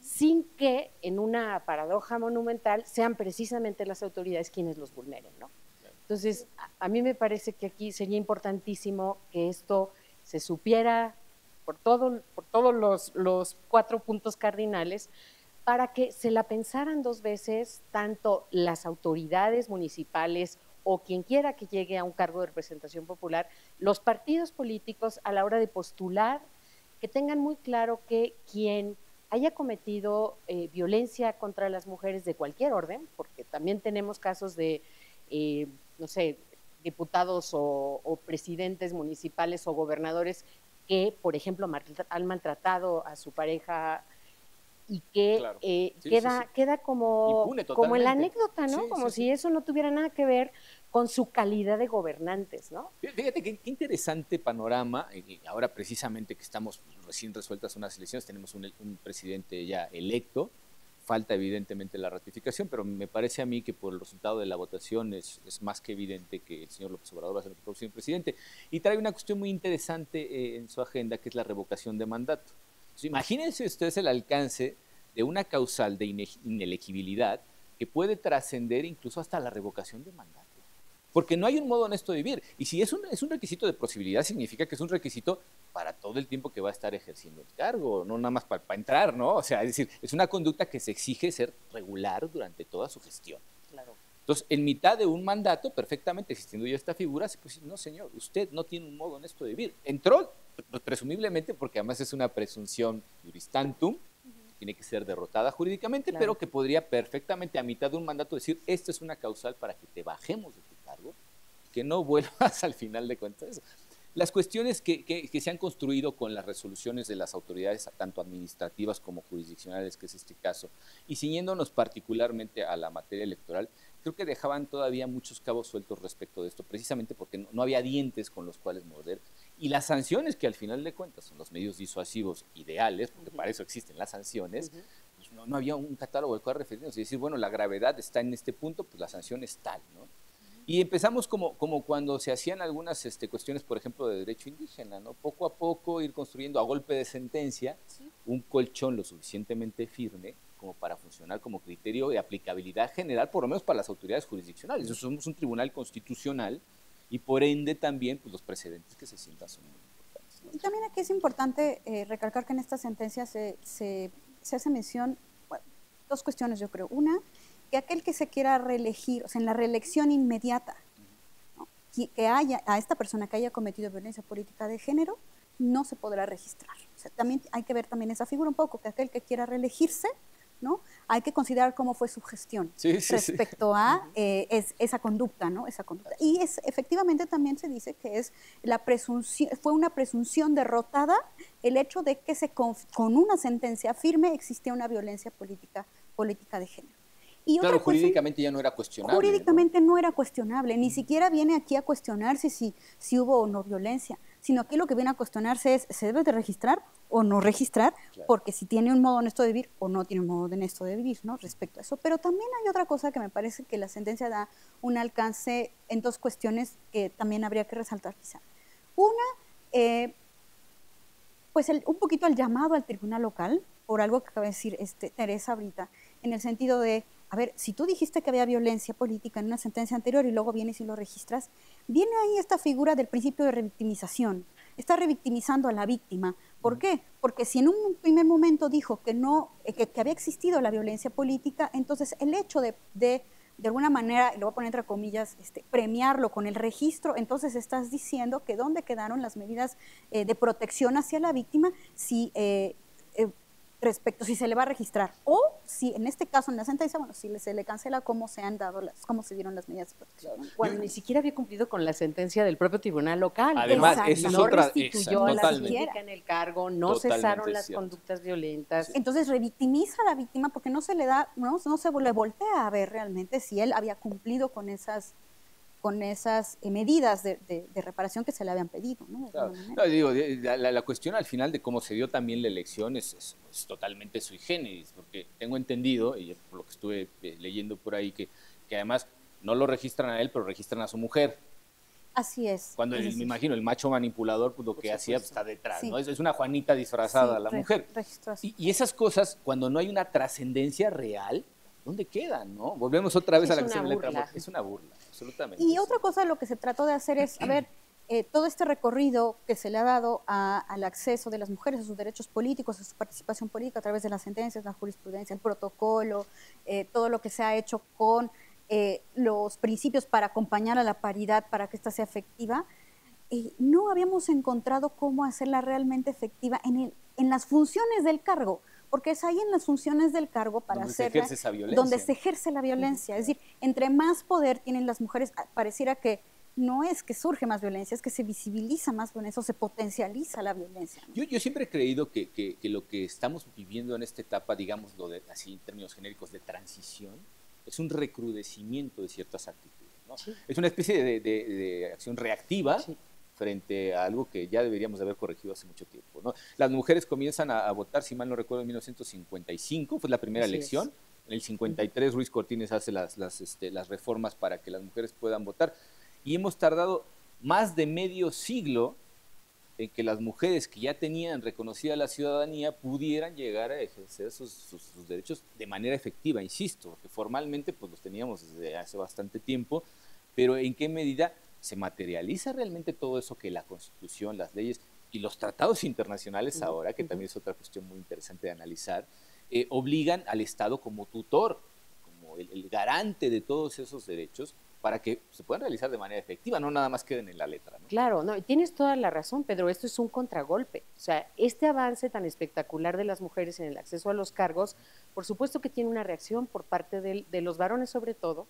sin que en una paradoja monumental sean precisamente las autoridades quienes los vulneren, ¿no? Entonces, a mí me parece que aquí sería importantísimo que esto se supiera por todos los 4 puntos cardinales, para que se la pensaran 2 veces, tanto las autoridades municipales o quien quiera que llegue a un cargo de representación popular, los partidos políticos a la hora de postular, que tengan muy claro que quien haya cometido violencia contra las mujeres de cualquier orden, porque también tenemos casos de, no sé, diputados o presidentes municipales o gobernadores que, por ejemplo, han maltratado a su pareja y que claro, queda como en la anécdota, ¿no? Como si eso no tuviera nada que ver con su calidad de gobernantes, ¿no? Fíjate qué interesante panorama. Ahora precisamente que estamos recién resueltas unas elecciones, tenemos un presidente ya electo, falta evidentemente la ratificación, pero me parece a mí que por el resultado de la votación es más que evidente que el señor López Obrador va a ser el próximo presidente. Y trae una cuestión muy interesante en su agenda, que es la revocación de mandato. Entonces, imagínense ustedes el alcance de una causal de inelegibilidad que puede trascender incluso hasta la revocación de mandato. Porque no hay un modo honesto de vivir. Y si es un requisito de posibilidad, significa que es un requisito para todo el tiempo que va a estar ejerciendo el cargo, no nada más para entrar, ¿no? O sea, es decir, es una conducta que se exige ser regular durante toda su gestión. Claro. Entonces, en mitad de un mandato, perfectamente existiendo ya esta figura, se puede decir, no señor, usted no tiene un modo honesto de vivir. Entró, presumiblemente, porque además es una presunción juris tantum, tiene que ser derrotada jurídicamente, claro, pero que podría perfectamente a mitad de un mandato decir, esta es una causal para que te bajemos de tu cargo, que no vuelvas al final de cuentas. Las cuestiones que se han construido con las resoluciones de las autoridades, tanto administrativas como jurisdiccionales, que es este caso, y ciñéndonos particularmente a la materia electoral, creo que dejaban todavía muchos cabos sueltos respecto de esto, precisamente porque no había dientes con los cuales morder, y las sanciones, que al final de cuentas son los medios disuasivos ideales, porque para eso existen las sanciones, pues no había un catálogo al cual referirnos y decir, bueno, la gravedad está en este punto, pues la sanción es tal, ¿no? Y empezamos como cuando se hacían algunas cuestiones, por ejemplo, de derecho indígena, ¿no? Poco a poco ir construyendo a golpe de sentencia un colchón lo suficientemente firme como para funcionar como criterio de aplicabilidad general, por lo menos para las autoridades jurisdiccionales. Entonces, somos un tribunal constitucional y por ende también pues, los precedentes que se sientan son muy importantes, ¿no? Y también aquí es importante recalcar que en esta sentencia se hace mención, bueno, dos cuestiones yo creo. Una, que aquel que se quiera reelegir, o sea, en la reelección inmediata, ¿no?, que haya, a esta persona que haya cometido violencia política de género, no se podrá registrar. O sea, también hay que ver también esa figura un poco, que aquel que quiera reelegirse, ¿no?, hay que considerar cómo fue su gestión respecto a esa conducta, ¿no? Esa conducta. Y efectivamente también se dice que es la presunción, fue una presunción derrotada el hecho de que con una sentencia firme existía una violencia política de género. Y claro, jurídicamente ya no era cuestionable. Jurídicamente no era cuestionable, ni siquiera viene aquí a cuestionarse si hubo o no violencia, sino aquí lo que viene a cuestionarse es, ¿se debe de registrar o no registrar? Claro. Porque si tiene un modo honesto de vivir o no tiene un modo honesto de vivir, ¿no?, respecto a eso. Pero también hay otra cosa que me parece que la sentencia da un alcance en dos cuestiones que también habría que resaltar quizá. Una, pues un poquito el llamado al tribunal local, por algo que acaba de decir Teresa ahorita, en el sentido de, a ver, si tú dijiste que había violencia política en una sentencia anterior y luego vienes y lo registras, viene ahí esta figura del principio de revictimización. Está revictimizando a la víctima. ¿Por qué? Porque si en un primer momento dijo que había existido la violencia política, entonces el hecho de alguna manera, y lo voy a poner entre comillas, premiarlo con el registro, entonces estás diciendo que dónde quedaron las medidas de protección hacia la víctima si respecto si se le va a registrar o si en este caso en la sentencia, bueno, si se le cancela cómo se dieron las medidas de protección. Cuando ni siquiera había cumplido con la sentencia del propio tribunal local. Además, eso es no otra, restituyó a la síndica en el cargo, no cesaron las conductas violentas. Entonces revictimiza a la víctima porque no se le da, no se le voltea a ver realmente si él había cumplido con esas medidas de reparación que se le habían pedido, ¿no? Claro. No, digo, la cuestión al final de cómo se dio también la elección es totalmente sui generis, porque tengo entendido, y por lo que estuve leyendo por ahí, que además no lo registran a él, pero registran a su mujer. Así es. Cuando me imagino el macho manipulador, pues lo que hacía pues, está detrás, ¿no? Es una Juanita disfrazada, la mujer. Y esas cosas, cuando no hay una trascendencia real, ¿dónde quedan, no? Volvemos otra vez a la cuestión de la letra. Es una burla, absolutamente. Y otra cosa, lo que se trató de hacer es, a ver, todo este recorrido que se le ha dado al acceso de las mujeres a sus derechos políticos, a su participación política a través de las sentencias, la jurisprudencia, el protocolo, todo lo que se ha hecho con los principios para acompañar a la paridad para que ésta sea efectiva, no habíamos encontrado cómo hacerla realmente efectiva en las funciones del cargo. Porque es ahí en las funciones del cargo para hacerla, donde se ejerce la violencia. Es decir, entre más poder tienen las mujeres, pareciera que no es que surge más violencia, es que se visibiliza más violencia o se potencializa la violencia, ¿no? Yo siempre he creído que lo que estamos viviendo en esta etapa, digamos, así en términos genéricos, de transición, es un recrudecimiento de ciertas actitudes, ¿no? Sí. Es una especie de acción reactiva frente a algo que ya deberíamos de haber corregido hace mucho tiempo, ¿no? Las mujeres comienzan a votar, si mal no recuerdo, en 1955, fue la primera Así elección. es. En el 53 Ruiz Cortines hace las reformas para que las mujeres puedan votar. Y hemos tardado más de medio siglo en que las mujeres que ya tenían reconocida la ciudadanía pudieran llegar a ejercer sus derechos de manera efectiva, insisto, porque formalmente pues los teníamos desde hace bastante tiempo, pero ¿en qué medida se materializa realmente todo eso que la Constitución, las leyes y los tratados internacionales ahora, que también es otra cuestión muy interesante de analizar, obligan al Estado como tutor, como el garante de todos esos derechos, para que se puedan realizar de manera efectiva, no nada más queden en la letra, ¿no? Claro, no, y tienes toda la razón, Pedro, esto es un contragolpe. O sea, este avance tan espectacular de las mujeres en el acceso a los cargos, por supuesto que tiene una reacción por parte de los varones sobre todo,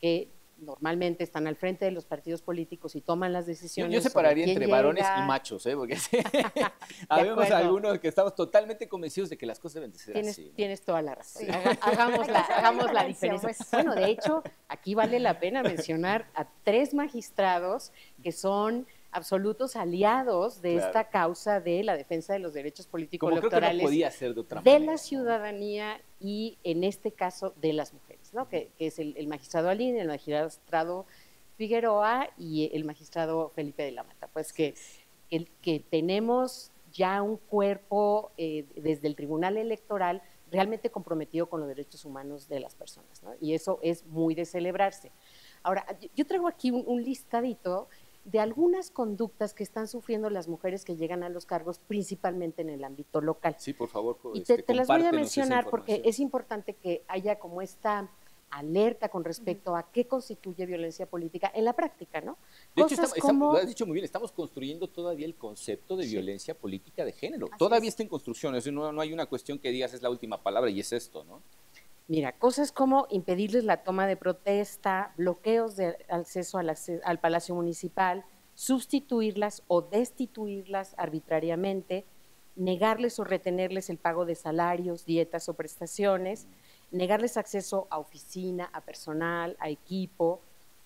que normalmente están al frente de los partidos políticos y toman las decisiones. Yo separaría sobre entre quién varones llega. y machos, porque sí, habemos acuerdo. algunos que estamos totalmente convencidos de que las cosas deben de ser así, ¿no? Tienes toda la razón. Sí. Hagamos la diferencia. pues. Bueno, de hecho, aquí vale la pena mencionar a 3 magistrados que son absolutos aliados de Claro. esta causa de la defensa de los derechos políticos Como creo que no electorales podía ser de otra de manera, la ¿no? ciudadanía y en este caso de las mujeres, ¿no? Que es el magistrado Alín, el magistrado Figueroa y el magistrado Felipe de la Mata. Pues que tenemos ya un cuerpo desde el Tribunal Electoral realmente comprometido con los derechos humanos de las personas, ¿no? Y eso es muy de celebrarse. Ahora, yo traigo aquí un listadito de algunas conductas que están sufriendo las mujeres que llegan a los cargos, principalmente en el ámbito local. Sí, por favor. Y te las voy a compártenos esa mencionar porque información. es importante que haya como esta alerta con respecto a qué constituye violencia política en la práctica, ¿no? De hecho, Cosas como... lo has dicho muy bien, estamos construyendo todavía el concepto de Sí. violencia política de género. Así Todavía es. está en construcción, no hay una cuestión que digas es la última palabra y es esto, ¿no? Mira, cosas como impedirles la toma de protesta, bloqueos de acceso al Palacio Municipal, sustituirlas o destituirlas arbitrariamente, negarles o retenerles el pago de salarios, dietas o prestaciones, negarles acceso a oficina, a personal, a equipo,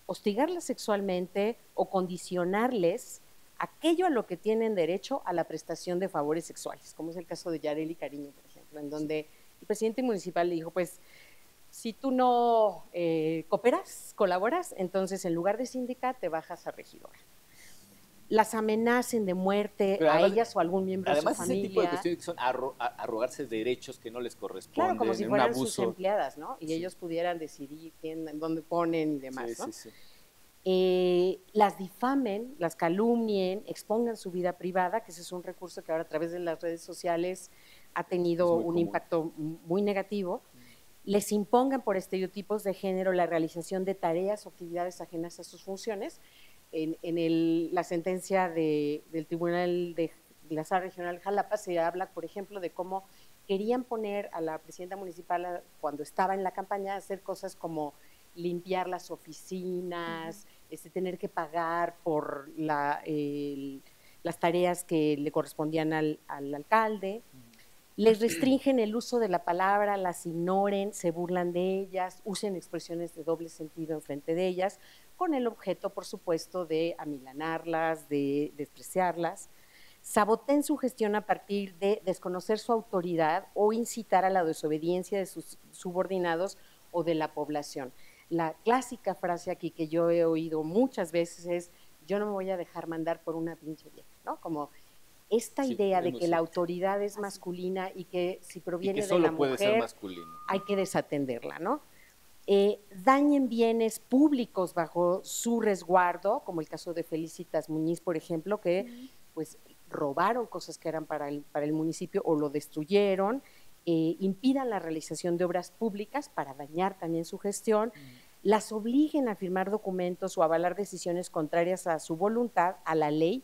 hostigarlas sexualmente o condicionarles aquello a lo que tienen derecho a la prestación de favores sexuales, como es el caso de Yareli Cariño, por ejemplo, en donde el presidente municipal le dijo, pues, si tú no cooperas, colaboras, entonces en lugar de síndica te bajas a regidora. Las amenacen de muerte Pero a además- ellas o a algún miembro de su Además, ese familia. tipo de cuestiones que son arrogarse derechos que no les corresponden, Claro, como si un fueran sus abuso. empleadas, ¿no? Y Sí. ellos pudieran decidir quién, dónde ponen y demás, Sí, ¿no? sí, sí. Las difamen, las calumnien, expongan su vida privada, que ese es un recurso que ahora a través de las redes sociales ha tenido Es muy un común. impacto muy negativo. Les impongan por estereotipos de género la realización de tareas o actividades ajenas a sus funciones. La sentencia del Tribunal de la Sala Regional Jalapa se habla, por ejemplo, de cómo querían poner a la presidenta municipal, cuando estaba en la campaña, a hacer cosas como limpiar las oficinas, tener que pagar por las tareas que le correspondían al alcalde. Les restringen el uso de la palabra, las ignoren, se burlan de ellas, usen expresiones de doble sentido en frente de ellas, con el objeto, por supuesto, de amilanarlas, de despreciarlas. Saboteen su gestión a partir de desconocer su autoridad o incitar a la desobediencia de sus subordinados o de la población. La clásica frase aquí que yo he oído muchas veces es: yo no me voy a dejar mandar por una pinche vieja, ¿no? Como esta Sí, idea de es muy que la cierto. autoridad es masculina y que si Y proviene que de la solo puede ser mujer masculino. hay que desatenderla, ¿no? Dañen bienes públicos bajo su resguardo, como el caso de Felicitas Muñiz, por ejemplo, que pues robaron cosas que eran para el municipio o lo destruyeron, impidan la realización de obras públicas para dañar también su gestión, las obliguen a firmar documentos o avalar decisiones contrarias a su voluntad, a la ley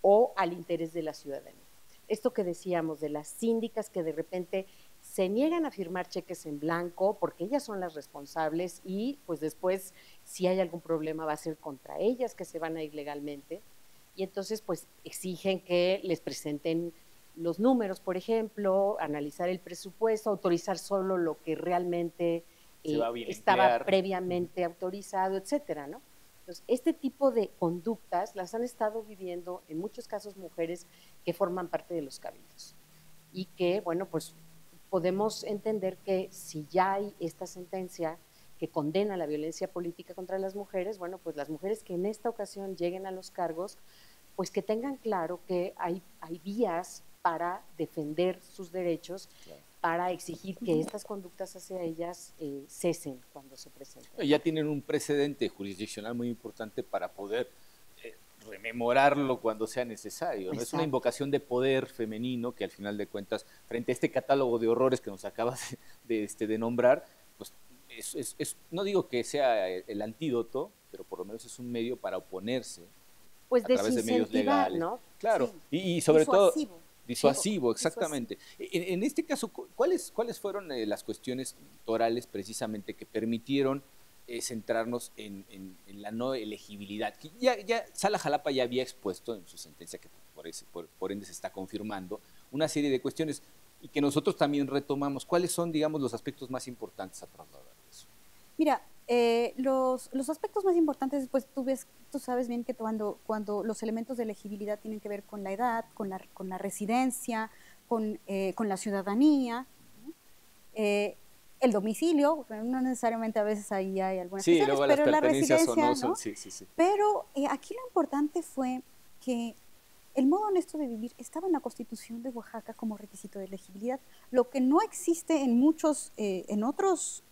o al interés de la ciudadanía. Esto que decíamos de las síndicas que de repente se niegan a firmar cheques en blanco porque ellas son las responsables y pues después si hay algún problema va a ser contra ellas que se van a ir legalmente, y entonces pues exigen que les presenten los números, por ejemplo, analizar el presupuesto, autorizar solo lo que realmente Se va a bien estaba emplear. previamente autorizado, etcétera, ¿no? Entonces, este tipo de conductas las han estado viviendo en muchos casos mujeres que forman parte de los cabildos y que, bueno, pues podemos entender que si ya hay esta sentencia que condena la violencia política contra las mujeres, bueno, pues las mujeres que en esta ocasión lleguen a los cargos, pues que tengan claro que hay vías para defender sus derechos, claro, para exigir que estas conductas hacia ellas cesen cuando se presenten. Ya tienen un precedente jurisdiccional muy importante para poder rememorarlo cuando sea necesario, ¿no? Es una invocación de poder femenino que al final de cuentas, frente a este catálogo de horrores que nos acabas de nombrar, pues no digo que sea el antídoto, pero por lo menos es un medio para oponerse, pues, a través de medios legales, ¿no? Claro, sí. Y sobre todo disuasivo, exactamente. En este caso, ¿cuáles fueron las cuestiones torales precisamente que permitieron centrarnos en la no elegibilidad? Ya Sala Jalapa ya había expuesto en su sentencia, que por ende se está confirmando, una serie de cuestiones y que nosotros también retomamos. ¿Cuáles son, digamos, los aspectos más importantes a trasladar de eso? Mira, los aspectos más importantes, pues tú sabes bien que cuando los elementos de elegibilidad tienen que ver con la edad, con la residencia, con la ciudadanía, ¿no? El domicilio, no necesariamente a veces ahí hay algunas cuestiones, pero la residencia, ¿no? Sí. Pero aquí lo importante fue que el modo honesto de vivir estaba en la Constitución de Oaxaca como requisito de elegibilidad, lo que no existe en muchos, en otros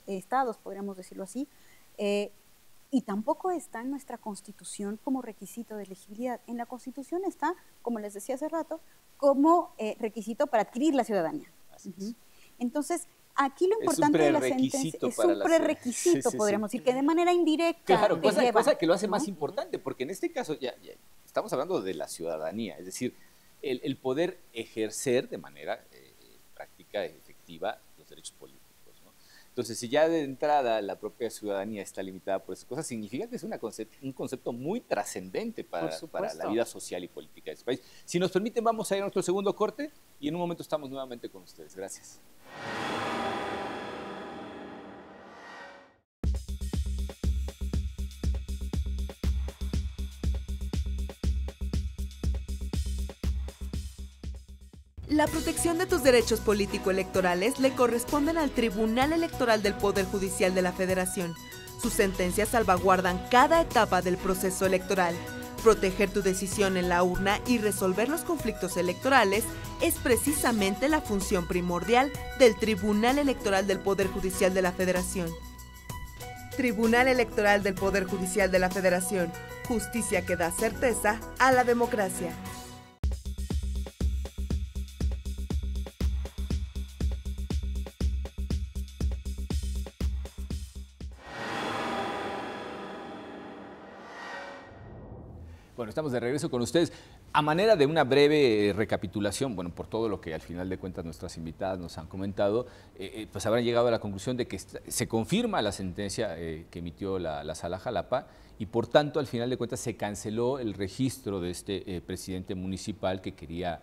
estados, podríamos decirlo así, y tampoco está en nuestra Constitución como requisito de elegibilidad. En la Constitución está, como les decía hace rato, como requisito para adquirir la ciudadanía. Así es. Aquí lo importante de la sentencia es un prerequisito, podríamos decir, que de manera indirecta. Claro, cosa que lo hace más importante, porque en este caso ya estamos hablando de la ciudadanía, es decir, el poder ejercer de manera práctica, efectiva, los derechos políticos, ¿no? Entonces, si ya de entrada la propia ciudadanía está limitada por esas cosas, significa que es un concepto muy trascendente para la vida social y política de este país. Si nos permiten, vamos a ir a nuestro segundo corte y en un momento estamos nuevamente con ustedes. Gracias. La protección de tus derechos político-electorales le corresponden al Tribunal Electoral del Poder Judicial de la Federación. Sus sentencias salvaguardan cada etapa del proceso electoral. Proteger tu decisión en la urna y resolver los conflictos electorales es precisamente la función primordial del Tribunal Electoral del Poder Judicial de la Federación. Tribunal Electoral del Poder Judicial de la Federación. Justicia que da certeza a la democracia. Bueno, estamos de regreso con ustedes. A manera de una breve recapitulación, bueno, por todo lo que al final de cuentas nuestras invitadas nos han comentado, pues habrán llegado a la conclusión de que se confirma la sentencia que emitió la Sala Jalapa y por tanto al final de cuentas se canceló el registro de este presidente municipal que quería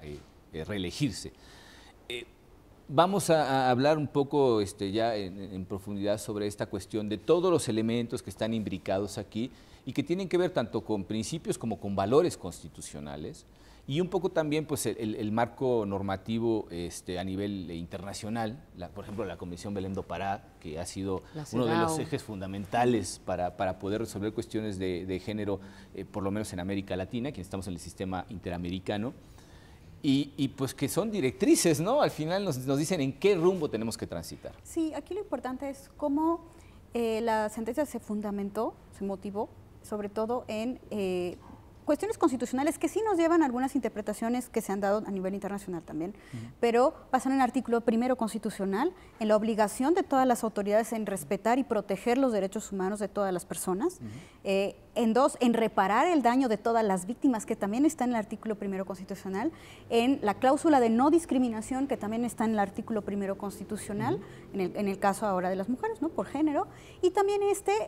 reelegirse. Vamos a hablar un poco ya en profundidad sobre esta cuestión de todos los elementos que están imbricados aquí y que tienen que ver tanto con principios como con valores constitucionales y un poco también pues, el marco normativo a nivel internacional, por ejemplo la Convención Belém do Pará, que ha sido uno de los ejes fundamentales para poder resolver cuestiones de género, por lo menos en América Latina, que estamos en el sistema interamericano. Y pues que son directrices, ¿no? Al final nos dicen en qué rumbo tenemos que transitar. Sí, aquí lo importante es cómo la sentencia se fundamentó, se motivó, sobre todo en cuestiones constitucionales que sí nos llevan a algunas interpretaciones que se han dado a nivel internacional también, pero pasan en el artículo primero constitucional, en la obligación de todas las autoridades en respetar y proteger los derechos humanos de todas las personas, en dos, en reparar el daño de todas las víctimas, que también está en el artículo primero constitucional, en la cláusula de no discriminación, que también está en el artículo primero constitucional, en el caso ahora de las mujeres, ¿no? Por género, y también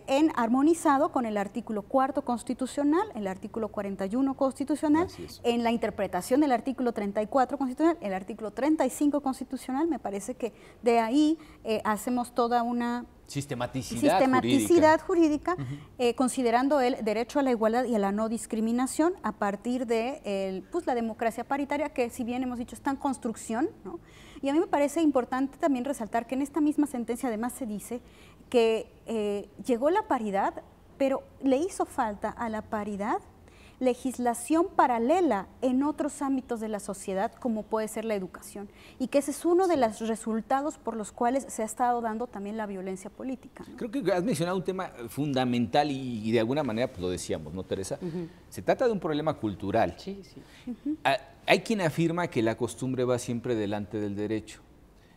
en armonizado con el artículo cuarto constitucional, el artículo 41 constitucional, en la interpretación del artículo 34 constitucional, el artículo 35 constitucional. Me parece que de ahí hacemos toda una Sistematicidad jurídica, considerando el derecho a la igualdad y a la no discriminación a partir de pues, la democracia paritaria, que si bien hemos dicho está en construcción, ¿no? Y a mí me parece importante también resaltar que en esta misma sentencia además se dice que llegó la paridad, pero le hizo falta a la paridad legislación paralela en otros ámbitos de la sociedad, como puede ser la educación, y que ese es uno de los resultados por los cuales se ha estado dando también la violencia política, ¿no? Creo que has mencionado un tema fundamental y de alguna manera pues, lo decíamos, ¿no, Teresa? Se trata de un problema cultural. Sí, sí. Hay quien afirma que la costumbre va siempre delante del derecho,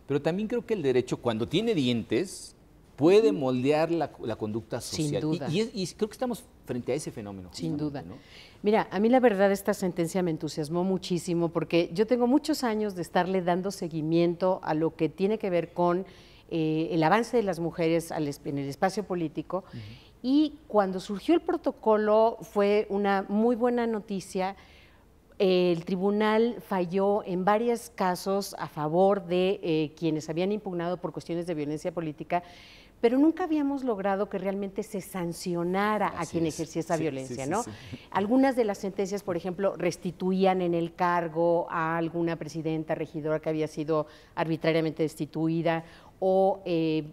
pero también creo que el derecho, cuando tiene dientes, puede moldear la conducta social. Sin duda. Y creo que estamos frente a ese fenómeno. Sin duda. ¿No? Mira, a mí la verdad esta sentencia me entusiasmó muchísimo porque yo tengo muchos años de estarle dando seguimiento a lo que tiene que ver con el avance de las mujeres en el espacio político, y cuando surgió el protocolo fue una muy buena noticia. El tribunal falló en varios casos a favor de quienes habían impugnado por cuestiones de violencia política, pero nunca habíamos logrado que realmente se sancionara a quien ejercía esa violencia, ¿no? Algunas de las sentencias, por ejemplo, restituían en el cargo a alguna presidenta, regidora que había sido arbitrariamente destituida, o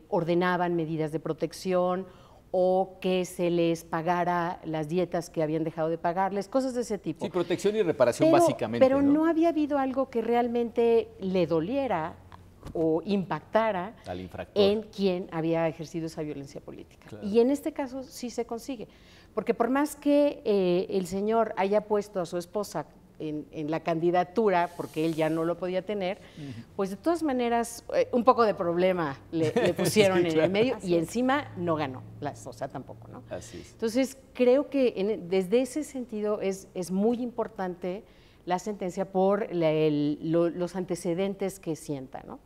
ordenaban medidas de protección, o que se les pagara las dietas que habían dejado de pagarles, cosas de ese tipo. Sí, protección y reparación básicamente. Pero no había habido algo que realmente le doliera o impactara al infractor, en quien había ejercido esa violencia política. Claro. Y en este caso sí se consigue, porque por más que el señor haya puesto a su esposa en la candidatura, porque él ya no lo podía tener, pues de todas maneras un poco de problema le pusieron sí, en claro. el medio, y encima no ganó la esposa tampoco, ¿no? Así es. Entonces creo que desde ese sentido es muy importante la sentencia por los antecedentes que sienta, ¿no?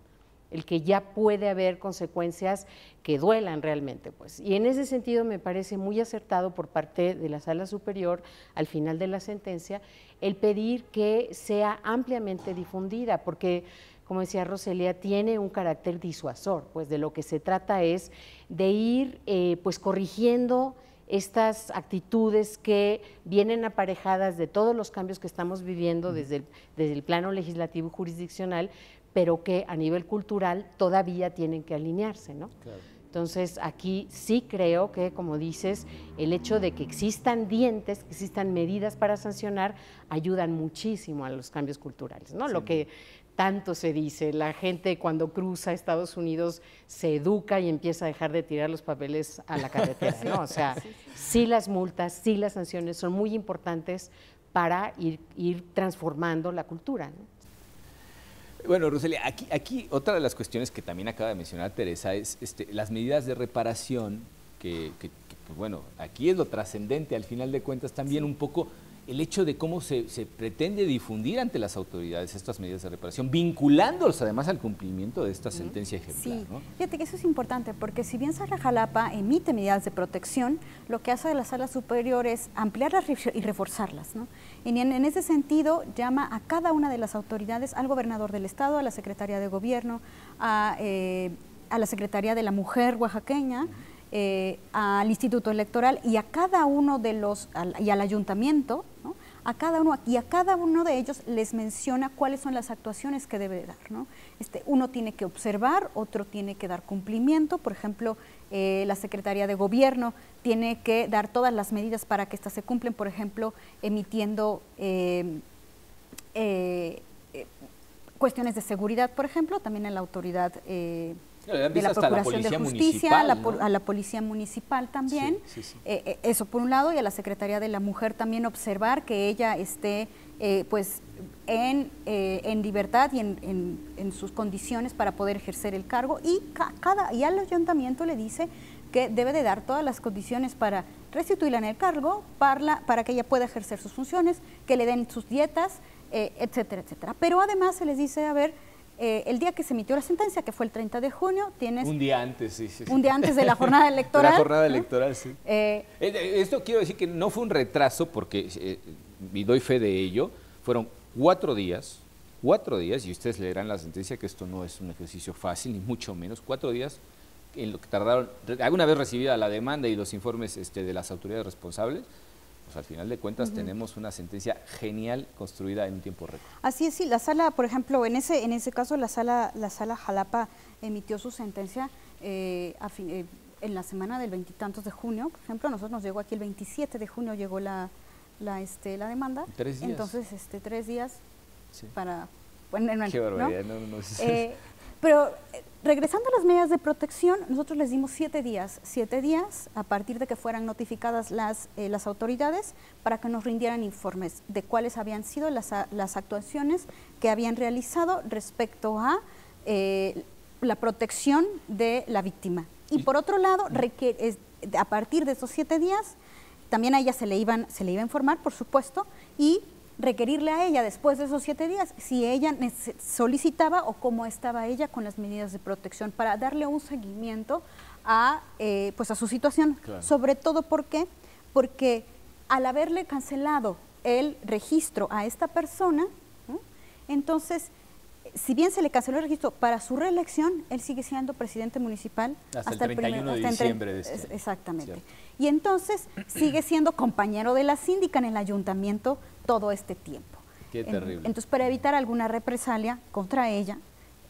El que ya puede haber consecuencias que duelan realmente, pues. Y en ese sentido me parece muy acertado por parte de la Sala Superior, al final de la sentencia, el pedir que sea ampliamente difundida, porque, como decía Roselia, tiene un carácter disuasor, pues de lo que se trata es de ir pues corrigiendo estas actitudes que vienen aparejadas de todos los cambios que estamos viviendo desde el plano legislativo y jurisdiccional, pero que a nivel cultural todavía tienen que alinearse, ¿no? Claro. Entonces, aquí sí creo que, como dices, el hecho de que existan dientes, que existan medidas para sancionar, ayudan muchísimo a los cambios culturales, ¿no? Sí. Lo que tanto se dice, la gente cuando cruza Estados Unidos se educa y empieza a dejar de tirar los papeles a la carretera, ¿no? O sea, sí las multas, sí las sanciones son muy importantes para ir transformando la cultura, ¿no? Bueno, Roselia, aquí otra de las cuestiones que también acaba de mencionar Teresa es las medidas de reparación, que pues bueno, aquí es lo trascendente, al final de cuentas también un poco el hecho de cómo se pretende difundir ante las autoridades estas medidas de reparación, vinculándolos además al cumplimiento de esta sentencia ejemplar, ¿no? Fíjate que eso es importante, porque si bien Sala Jalapa emite medidas de protección, lo que hace la Sala Superior es ampliarlas y reforzarlas, ¿no? Y en ese sentido llama a cada una de las autoridades, al gobernador del estado, a la Secretaría de Gobierno, a la Secretaría de la Mujer oaxaqueña, al Instituto Electoral y a cada uno de y al ayuntamiento, ¿no? A cada uno de ellos les menciona cuáles son las actuaciones que debe dar, ¿no? Uno tiene que observar, otro tiene que dar cumplimiento. Por ejemplo, la Secretaría de Gobierno tiene que dar todas las medidas para que estas se cumplen, por ejemplo, emitiendo cuestiones de seguridad, por ejemplo, también en la autoridad de la Procuración de Justicia, a la Policía Municipal también, eso por un lado, y a la Secretaría de la Mujer también observar que ella esté pues en libertad y en sus condiciones para poder ejercer el cargo, y al ayuntamiento le dice que debe de dar todas las condiciones para restituirla en el cargo, para que ella pueda ejercer sus funciones, que le den sus dietas, etcétera, etcétera. Pero además se les dice, a ver, el día que se emitió la sentencia, que fue el 30 de junio, tienes... Un día antes, sí. Un día antes de la jornada electoral. De la jornada electoral, ¿no? sí. Esto quiero decir que no fue un retraso, porque, y doy fe de ello, fueron 4 días, y ustedes leerán la sentencia, que esto no es un ejercicio fácil, ni mucho menos, 4 días en lo que tardaron, alguna vez recibida la demanda y los informes de las autoridades responsables, pues al final de cuentas tenemos una sentencia genial construida en un tiempo récord. Así es, sí, la sala, por ejemplo, en ese caso la sala Jalapa emitió su sentencia en la semana del 20 y tantos de junio. Por ejemplo, a nosotros nos llegó aquí el 27 de junio, llegó la demanda. 3 días. Entonces, 3 días Sí. para... Bueno, Qué barbaridad, ¿no? no. Pero regresando a las medidas de protección, nosotros les dimos 7 días a partir de que fueran notificadas las autoridades para que nos rindieran informes de cuáles habían sido las actuaciones que habían realizado respecto a la protección de la víctima. Y por otro lado, a partir de esos 7 días, también a ella se le iba a informar, por supuesto, y requerirle a ella después de esos 7 días si ella solicitaba o cómo estaba ella con las medidas de protección para darle un seguimiento a su situación. Claro. Sobre todo porque al haberle cancelado el registro a esta persona, ¿no? Entonces, si bien se le canceló el registro para su reelección, él sigue siendo presidente municipal hasta el 31 de diciembre de este año. Exactamente. Cierto. Y entonces sigue siendo compañero de la síndica en el ayuntamiento todo este tiempo. Qué terrible. Entonces, para evitar alguna represalia contra ella,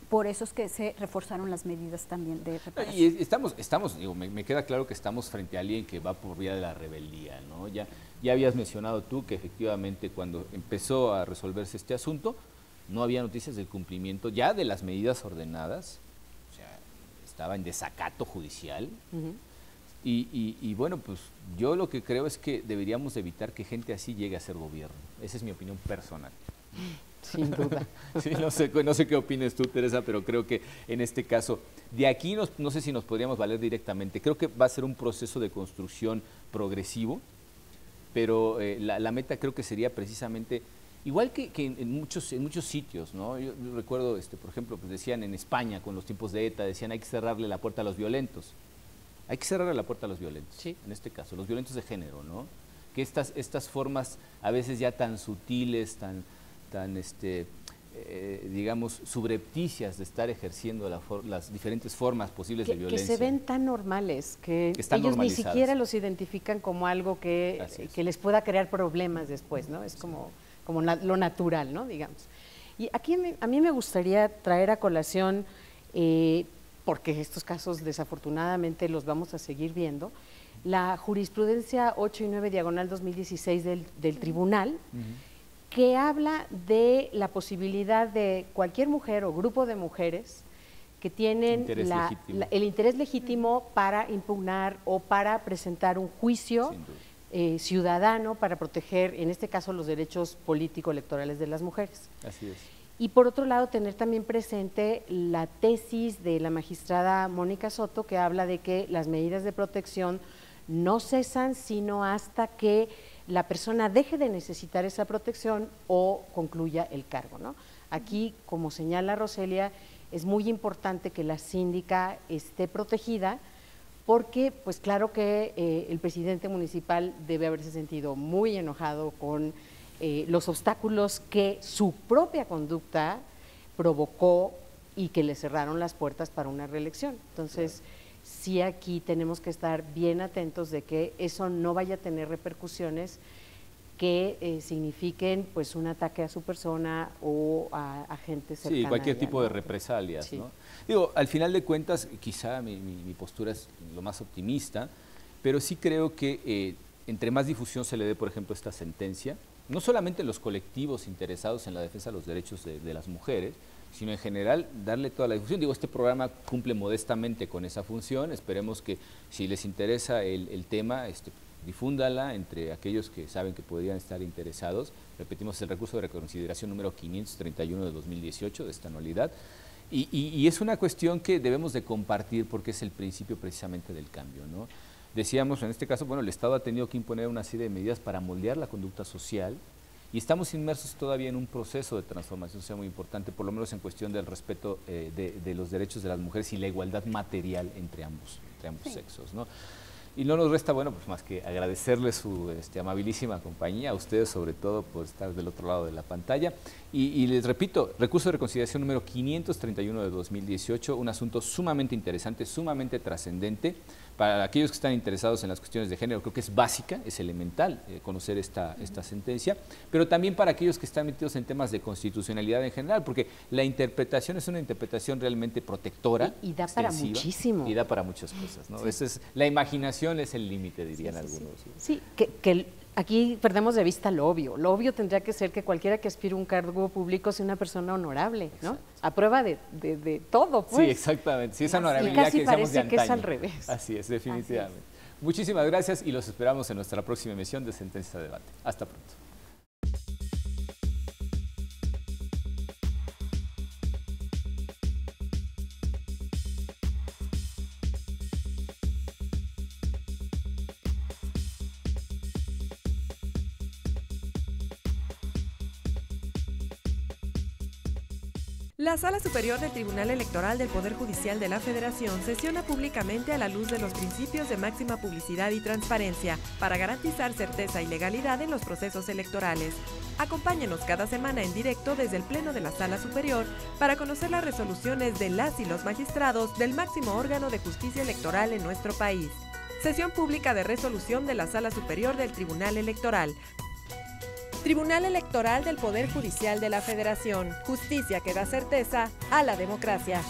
por eso es que se reforzaron las medidas también de reparación. Y estamos digo, me queda claro que estamos frente a alguien que va por vía de la rebeldía, ¿no? Ya habías mencionado tú que efectivamente cuando empezó a resolverse este asunto, no había noticias del cumplimiento ya de las medidas ordenadas, o sea, estaba en desacato judicial. Y bueno, pues yo lo que creo es que deberíamos evitar que gente así llegue a ser gobierno. Esa es mi opinión personal. Sin duda. Sí, no sé qué opines tú, Teresa, pero creo que en este caso, de aquí no sé si nos podríamos valer directamente. Creo que va a ser un proceso de construcción progresivo, pero la meta creo que sería precisamente, igual que en muchos sitios, ¿no? Yo recuerdo, por ejemplo, pues decían en España con los tiempos de ETA, decían hay que cerrarle la puerta a los violentos. Hay que cerrarle la puerta a los violentos, sí. En este caso, los violentos de género, ¿no? Que estas formas a veces ya tan sutiles, tan digamos, subrepticias de estar ejerciendo las diferentes formas posibles de violencia. Que se ven tan normales, que están ellos ni normalizadas. siquiera los identifican como algo que les pueda crear problemas después, ¿no? Es como lo natural, ¿no? Digamos. Y aquí a mí me gustaría traer a colación, porque estos casos desafortunadamente los vamos a seguir viendo, la jurisprudencia 8 y 9 diagonal 2016 del tribunal, que habla de la posibilidad de cualquier mujer o grupo de mujeres que tienen el interés legítimo para impugnar o para presentar un juicio ciudadano para proteger, en este caso, los derechos político-electorales de las mujeres. Así es. Y por otro lado, tener también presente la tesis de la magistrada Mónica Soto, que habla de que las medidas de protección no cesan sino hasta que la persona deje de necesitar esa protección o concluya el cargo, ¿no? Aquí, como señala Roselia, es muy importante que la síndica esté protegida porque, pues claro que el presidente municipal debe haberse sentido muy enojado con los obstáculos que su propia conducta provocó y que le cerraron las puertas para una reelección. Entonces, sí aquí tenemos que estar bien atentos de que eso no vaya a tener repercusiones que signifiquen pues un ataque a su persona o a gente cercana. Sí, cualquier a ella, tipo ¿no? de represalias, Sí. ¿no? Digo, al final de cuentas, quizá mi postura es lo más optimista, pero sí creo que entre más difusión se le dé, por ejemplo, esta sentencia, no solamente los colectivos interesados en la defensa de los derechos de las mujeres, sino en general darle toda la difusión. Digo, este programa cumple modestamente con esa función, esperemos que si les interesa el tema, difúndala entre aquellos que saben que podrían estar interesados. Repetimos, el recurso de reconsideración número 531 de 2018 de esta anualidad, y es una cuestión que debemos de compartir porque es el principio precisamente del cambio, ¿no? Decíamos, en este caso, bueno, el Estado ha tenido que imponer una serie de medidas para moldear la conducta social y estamos inmersos todavía en un proceso de transformación social muy importante, por lo menos en cuestión del respeto de los derechos de las mujeres y la igualdad material entre ambos sexos, ¿no? Y no nos resta, bueno, pues más que agradecerles su amabilísima compañía, a ustedes sobre todo por estar del otro lado de la pantalla. Y les repito, recurso de reconsideración número 531 de 2018, un asunto sumamente interesante, sumamente trascendente. Para aquellos que están interesados en las cuestiones de género, creo que es básica, es elemental conocer esta sentencia, pero también para aquellos que están metidos en temas de constitucionalidad en general, porque la interpretación es una interpretación realmente protectora. Y da para muchísimo. Y da para muchas cosas, ¿no? Esa es, la imaginación es el límite, dirían algunos. Sí, que aquí perdemos de vista lo obvio. Lo obvio tendría que ser que cualquiera que aspire a un cargo público sea una persona honorable, ¿no? A prueba de todo, pues. Sí, exactamente. Sí, esa honorabilidad y casi que decíamos de parece que es al antaño. revés. Así es, definitivamente. Así es. Muchísimas gracias y los esperamos en nuestra próxima emisión de Sentencias a Debate. Hasta pronto. La Sala Superior del Tribunal Electoral del Poder Judicial de la Federación sesiona públicamente a la luz de los principios de máxima publicidad y transparencia para garantizar certeza y legalidad en los procesos electorales. Acompáñenos cada semana en directo desde el Pleno de la Sala Superior para conocer las resoluciones de las y los magistrados del máximo órgano de justicia electoral en nuestro país. Sesión pública de resolución de la Sala Superior del Tribunal Electoral. Tribunal Electoral del Poder Judicial de la Federación. Justicia que da certeza a la democracia.